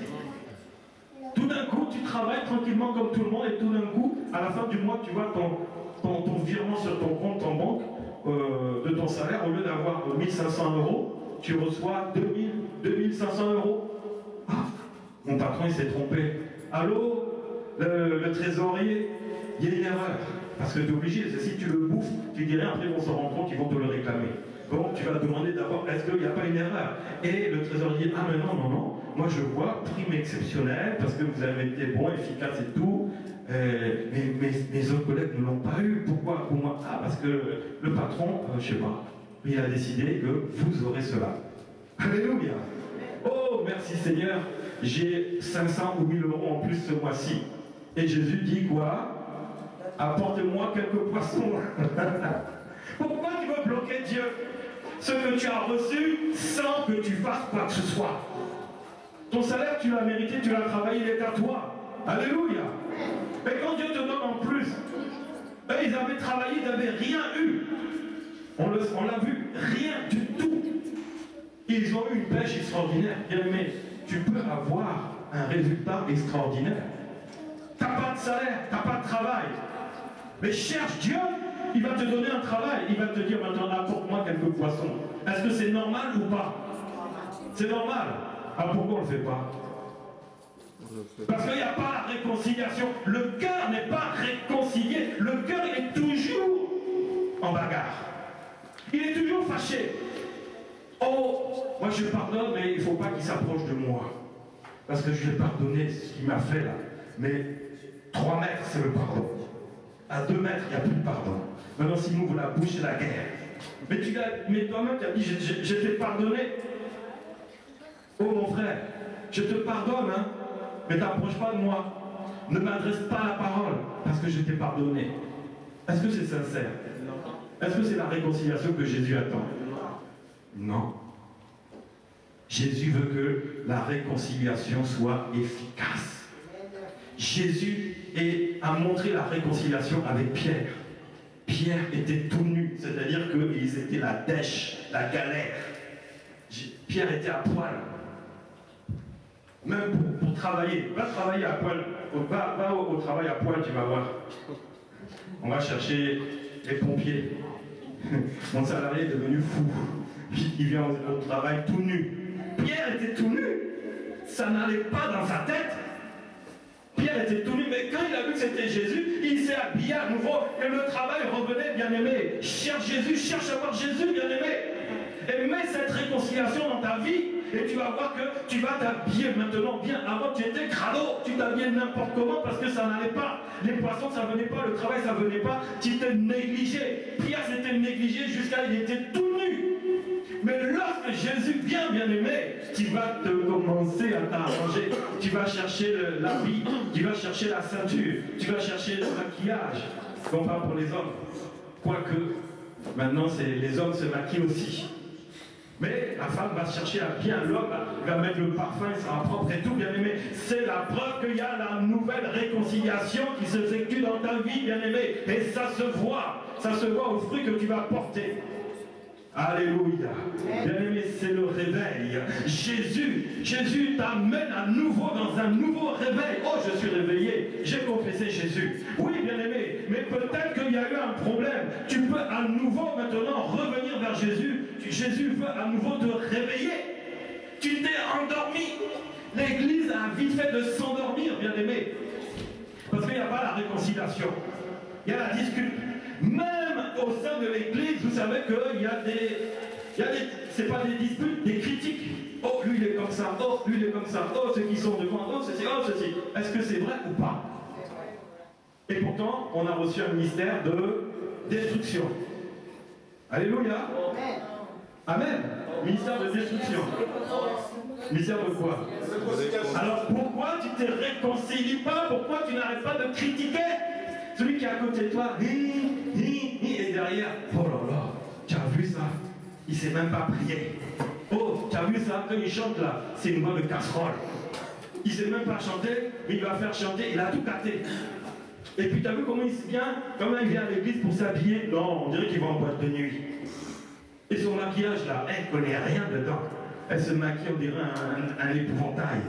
Tout d'un coup, tu travailles tranquillement comme tout le monde et tout d'un coup, à la fin du mois, tu vois ton virement sur ton compte en banque de ton salaire, au lieu d'avoir 1500 euros, tu reçois 2500 euros. Ah, mon patron, il s'est trompé. Allô, le trésorier, il y a une erreur. Parce que tu es obligé, si tu le bouffes, tu dirais après ils vont se rendre compte, ils vont te le réclamer. Donc tu vas demander d'abord, est-ce qu'il n'y a pas une erreur? Et le trésorier dit, ah mais non, moi je vois prime exceptionnelle, parce que vous avez été bon, efficace et tout, mais mes autres collègues ne l'ont pas eu. Pourquoi pour moi? Ah, parce que le patron, je ne sais pas, il a décidé que vous aurez cela. Alléluia. Oh, merci Seigneur, j'ai 500 ou 1000 euros en plus ce mois-ci. Et Jésus dit quoi? Apporte-moi quelques poissons. Pourquoi tu veux bloquer Dieu? Ce que tu as reçu sans que tu fasses quoi que ce soit. Ton salaire, tu l'as mérité, tu l'as travaillé, il est à toi. Alléluia. Mais quand Dieu te donne en plus, eux, ils avaient travaillé, ils n'avaient rien eu. On l'a vu, rien du tout. Ils ont eu une pêche extraordinaire. Bien aimé, tu peux avoir un résultat extraordinaire. Tu n'as pas de salaire, tu n'as pas de travail. Mais cherche Dieu, il va te donner un travail. Il va te dire maintenant, apporte-moi quelques poissons. Est-ce que c'est normal ou pas? C'est normal. Ah, pourquoi on ne le fait pas? Parce qu'il n'y a pas la réconciliation. Le cœur n'est pas réconcilié. Le cœur est toujours en bagarre. Il est toujours fâché. Oh, moi je pardonne, mais il ne faut pas qu'il s'approche de moi. Parce que je lui ai pardonné ce qu'il m'a fait là. Mais 3 mètres, c'est le pardon. À 2 mètres, il n'y a plus de pardon. Maintenant, s'il m'ouvre la bouche, c'est la guerre. Mais toi-même, tu as dit, je t'ai pardonné. Oh mon frère, je te pardonne, hein, mais t'approche pas de moi. Ne m'adresse pas la parole, parce que je t'ai pardonné. Est-ce que c'est sincère? Est-ce que c'est la réconciliation que Jésus attend? Non. Jésus veut que la réconciliation soit efficace. Jésus a montré la réconciliation avec Pierre. Pierre était tout nu, c'est-à-dire qu'ils étaient la dèche, la galère. Pierre était à poil. Même pour travailler. Va travailler à poil. Va au travail à poil, tu vas voir. On va chercher les pompiers. Mon salarié est devenu fou. Il vient au travail tout nu. Pierre était tout nu. Ça n'allait pas dans sa tête. Pierre était tout nu, mais quand il a vu que c'était Jésus, il s'est habillé à nouveau et le travail revenait, bien-aimé. Cherche Jésus, cherche à voir Jésus, bien-aimé. Et mets cette réconciliation dans ta vie et tu vas voir que tu vas t'habiller maintenant bien. Avant, tu étais crado, tu t'habillais n'importe comment parce que ça n'allait pas. Les poissons, ça venait pas, le travail, ça venait pas. Tu t'es négligé. Pierre s'était négligé jusqu'à il était tout nu. Mais lorsque Jésus vient, bien-aimé, tu vas te commencer à t'arranger. Tu vas chercher l'habit, tu vas chercher la ceinture, tu vas chercher le maquillage. Non pas pour les hommes. Quoique, maintenant, les hommes se maquillent aussi. Mais la femme va chercher à bien, l'homme va mettre le parfum, il sera propre et tout, bien-aimé. C'est la preuve qu'il y a la nouvelle réconciliation qui s'effectue dans ta vie, bien-aimé. Et ça se voit au fruit que tu vas porter. Alléluia. Bien-aimé, c'est le réveil. Jésus t'amène à nouveau dans un nouveau réveil. Oh, je suis réveillé. J'ai confessé Jésus. Oui, bien-aimé, mais peut-être qu'il y a eu un problème. Tu peux à nouveau maintenant revenir vers Jésus. Jésus veut à nouveau te réveiller. Tu t'es endormi. L'Église a vite fait de s'endormir, bien-aimé. Parce qu'il n'y a pas la réconciliation. Il y a la discute. Même au sein de l'Église, vous savez qu'il y a c'est pas des disputes, des critiques. Oh, lui il est comme ça, oh, lui il est comme ça, oh, ceux qui sont devant, oh, ceci, oh, ceci. Est-ce que c'est vrai ou pas? Et pourtant, on a reçu un ministère de destruction. Alléluia. Amen. Ministère de destruction. Ministère de quoi? Alors pourquoi tu ne te réconcilies pas? Pourquoi tu n'arrêtes pas de critiquer celui qui est à côté de toi? Et derrière, oh là là, tu as vu ça? Il ne sait même pas prier. Oh, tu as vu ça? Quand il chante là, c'est une bonne casserole. Il ne sait même pas chanter, mais il va faire chanter, il a tout gâté. Et puis tu as vu comment il vient à l'église pour s'habiller? Non, on dirait qu'il va en boîte de nuit. Et son maquillage là, elle ne connaît rien dedans. Elle se maquille, on dirait un épouvantail.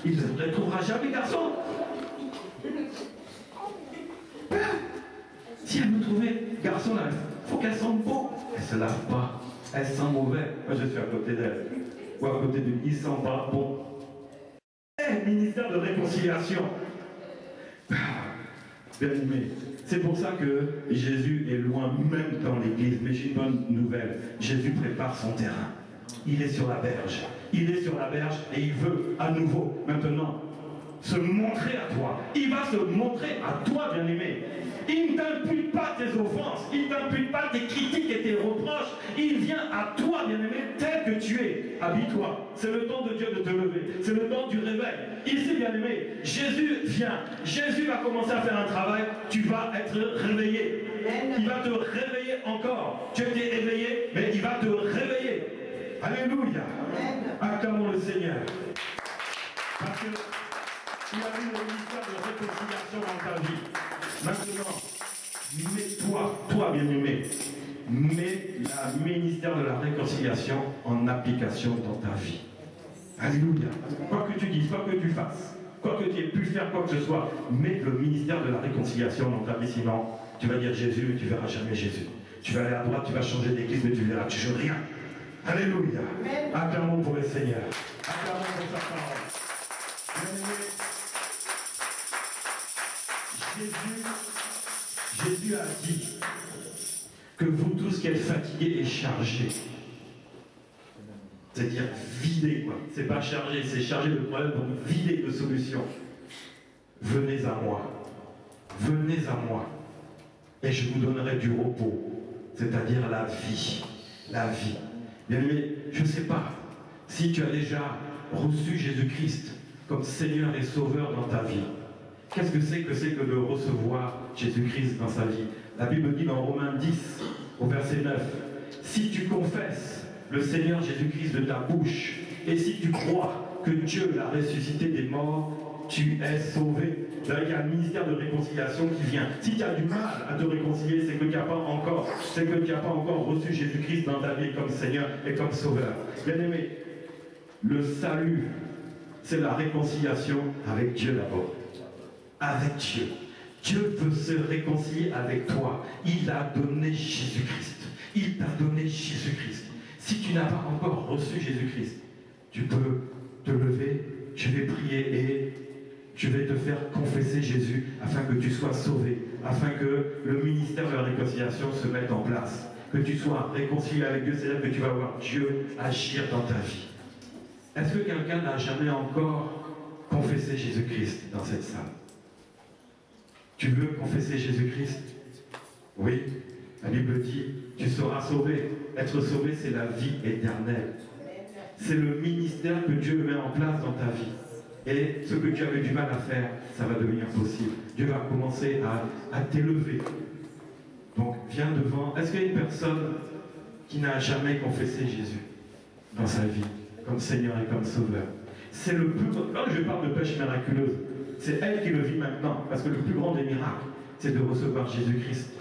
Il ne se retrouvera jamais, garçon. Si elle me trouvait garçon là, il faut qu'elle sente beau. Elle ne se lave pas, elle sent mauvais. Moi je suis à côté d'elle. Ou à côté de lui, il sent pas bon. Ministère de réconciliation. Bien aimé, c'est pour ça que Jésus est loin même dans l'église. Mais j'ai une bonne nouvelle. Jésus prépare son terrain. Il est sur la berge. Il est sur la berge et il veut à nouveau maintenant se montrer à toi. Il va se montrer à toi, bien-aimé. Il ne t'impute pas tes offenses, il ne t'impute pas tes critiques et tes reproches. Il vient à toi, bien-aimé, tel que tu es. Habille-toi. C'est le temps de Dieu de te lever. C'est le temps du réveil. Ici, bien-aimé, Jésus vient. Jésus va commencer à faire un travail. Tu vas être réveillé. Il va te réveiller encore. Tu étais éveillé, mais il va te réveiller. Alléluia. Acclamons le Seigneur. Parce que il y a eu le ministère de réconciliation dans ta vie. Maintenant, mets-toi, toi bien-aimé, mets le ministère de la réconciliation en application dans ta vie. Alléluia. Quoi que tu dises, quoi que tu fasses, quoi que tu aies pu faire, quoi que ce soit, mets le ministère de la réconciliation dans ta vie, sinon tu vas dire Jésus, mais tu ne verras jamais Jésus. Tu vas aller à droite, tu vas changer d'église, mais tu verras toujours rien. Alléluia. Acclamons pour le Seigneur. Acclamons pour sa parole. Jésus a dit, que vous tous qui êtes fatigués et chargés, c'est-à-dire vidés, quoi. C'est pas chargé, c'est chargé de problèmes, donc vidés de solutions. Venez à moi. Venez à moi. Et je vous donnerai du repos, c'est-à-dire la vie. La vie. Bien aimé, je ne sais pas si tu as déjà reçu Jésus-Christ comme Seigneur et Sauveur dans ta vie. Qu'est-ce que c'est que de recevoir Jésus-Christ dans sa vie? La Bible dit dans Romains 10, au verset 9, « Si tu confesses le Seigneur Jésus-Christ de ta bouche, et si tu crois que Dieu l'a ressuscité des morts, tu es sauvé. » Là, il y a le ministère de réconciliation qui vient. Si tu as du mal à te réconcilier, c'est que tu n'as pas encore, reçu Jésus-Christ dans ta vie comme Seigneur et comme Sauveur. Bien aimé, le salut, c'est la réconciliation avec Dieu d'abord. Avec Dieu. Dieu veut se réconcilier avec toi. Il a donné Jésus-Christ. Il t'a donné Jésus-Christ. Si tu n'as pas encore reçu Jésus-Christ, tu peux te lever, je vais prier et je vais te faire confesser Jésus afin que tu sois sauvé, afin que le ministère de la réconciliation se mette en place, que tu sois réconcilié avec Dieu, c'est-à-dire que tu vas voir Dieu agir dans ta vie. Est-ce que quelqu'un n'a jamais encore confessé Jésus-Christ dans cette salle? Tu veux confesser Jésus-Christ? Oui, la Bible dit, tu seras sauvé. Être sauvé, c'est la vie éternelle. C'est le ministère que Dieu met en place dans ta vie. Et ce que tu avais du mal à faire, ça va devenir possible. Dieu va commencer à t'élever. Donc, viens devant. Est-ce qu'il y a une personne qui n'a jamais confessé Jésus dans sa vie, comme Seigneur et comme Sauveur? C'est le plus grand. Quand je parle de pêche miraculeuse, c'est elle qui le vit maintenant. Parce que le plus grand des miracles, c'est de recevoir Jésus-Christ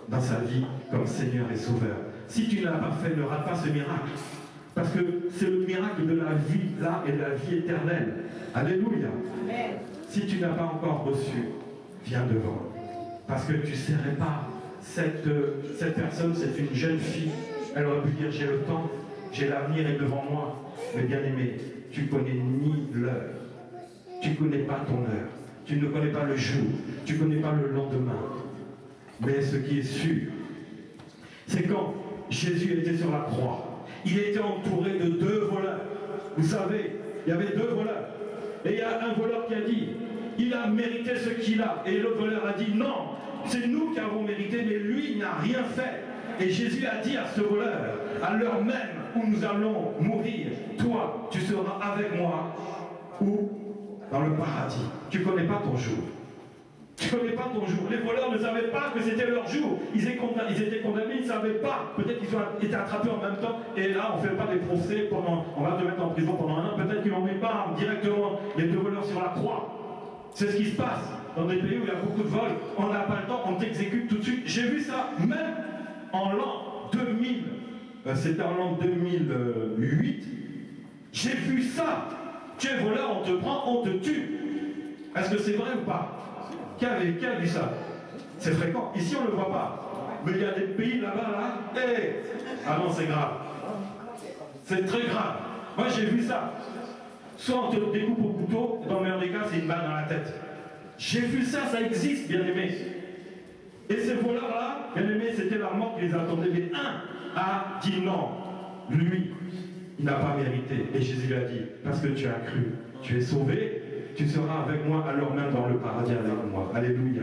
dans sa vie comme Seigneur et Sauveur. Si tu ne l'as pas fait, ne rate pas ce miracle. Parce que c'est le miracle de la vie là et de la vie éternelle. Alléluia. Amen. Si tu n'as pas encore reçu, viens devant. Parce que tu ne serais pas cette personne, c'est une jeune fille. Elle aurait pu dire, j'ai le temps, j'ai l'avenir est devant moi. Mais bien aimé, tu ne connais ni l'heure. Tu ne connais pas ton heure. Tu ne connais pas le jour. Tu ne connais pas le lendemain. Mais ce qui est sûr, c'est quand Jésus était sur la croix, il était entouré de 2 voleurs. Vous savez, il y avait 2 voleurs. Et il y a un voleur qui a dit, il a mérité ce qu'il a. Et l'autre voleur a dit, non, c'est nous qui avons mérité, mais lui, il n'a rien fait. Et Jésus a dit à ce voleur, à l'heure même où nous allons mourir, toi, tu seras avec moi, ou dans le paradis. Tu ne connais pas ton jour. Tu ne connais pas ton jour. Les voleurs ne savaient pas que c'était leur jour. Ils étaient condamnés, ils ne savaient pas. Peut-être qu'ils ont été attrapés en même temps. Et là, on ne fait pas des procès on va te mettre en prison pendant 1 an. Peut-être qu'ils n'en mettent pas directement les 2 voleurs sur la croix. C'est ce qui se passe dans des pays où il y a beaucoup de vols. On n'a pas le temps, on t'exécute tout de suite. J'ai vu ça même en l'an 2000. C'était en l'an 2008. J'ai vu ça. Tu es voleur, on te prend, on te tue. Est-ce que c'est vrai ou pas? Qui a vu ça? C'est fréquent. Ici, on ne le voit pas. Mais il y a des pays là-bas, là. Hey. Ah non, c'est grave. C'est très grave. Moi, j'ai vu ça. Soit on te découpe au couteau, dans le meilleur des cas, c'est une balle dans la tête. J'ai vu ça, ça existe, bien aimé. Et ces voleurs-là, bien aimé, c'était la mort qui les attendait. Mais un a dit non. Lui, il n'a pas mérité. Et Jésus lui a dit, parce que tu as cru, tu es sauvé. Tu seras avec moi alors même dans le paradis avec moi. Alléluia.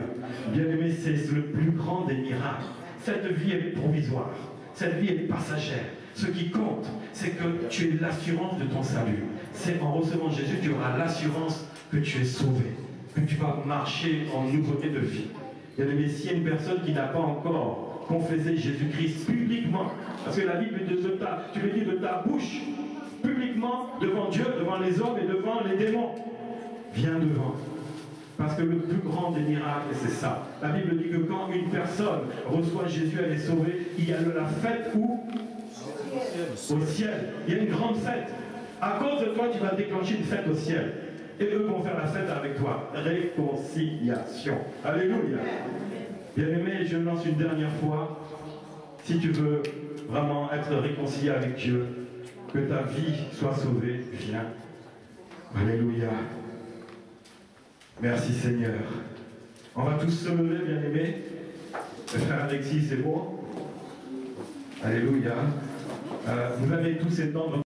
Bien-aimé, c'est le plus grand des miracles. Cette vie, elle est provisoire. Cette vie, elle est passagère. Ce qui compte, c'est que tu aies l'assurance de ton salut. C'est en recevant Jésus, tu auras l'assurance que tu es sauvé. Que tu vas marcher en nouveauté de vie. Bien-aimé, s'il y a une personne qui n'a pas encore confessé Jésus-Christ publiquement, parce que la Bible dit tu le dis de ta bouche, publiquement, devant Dieu, devant les hommes et devant les démons. Viens devant. Parce que le plus grand des miracles, c'est ça. La Bible dit que quand une personne reçoit Jésus, elle est sauvée. Il y a la fête où? Au ciel. Il y a une grande fête. À cause de toi, tu vas déclencher une fête au ciel. Et eux vont faire la fête avec toi. Réconciliation. Alléluia. Bien-aimé, je lance une dernière fois. Si tu veux vraiment être réconcilié avec Dieu, que ta vie soit sauvée, viens. Alléluia. Merci Seigneur. On va tous se lever, bien-aimés. Le frère Alexis, c'est bon? Alléluia. Vous avez tous ces temps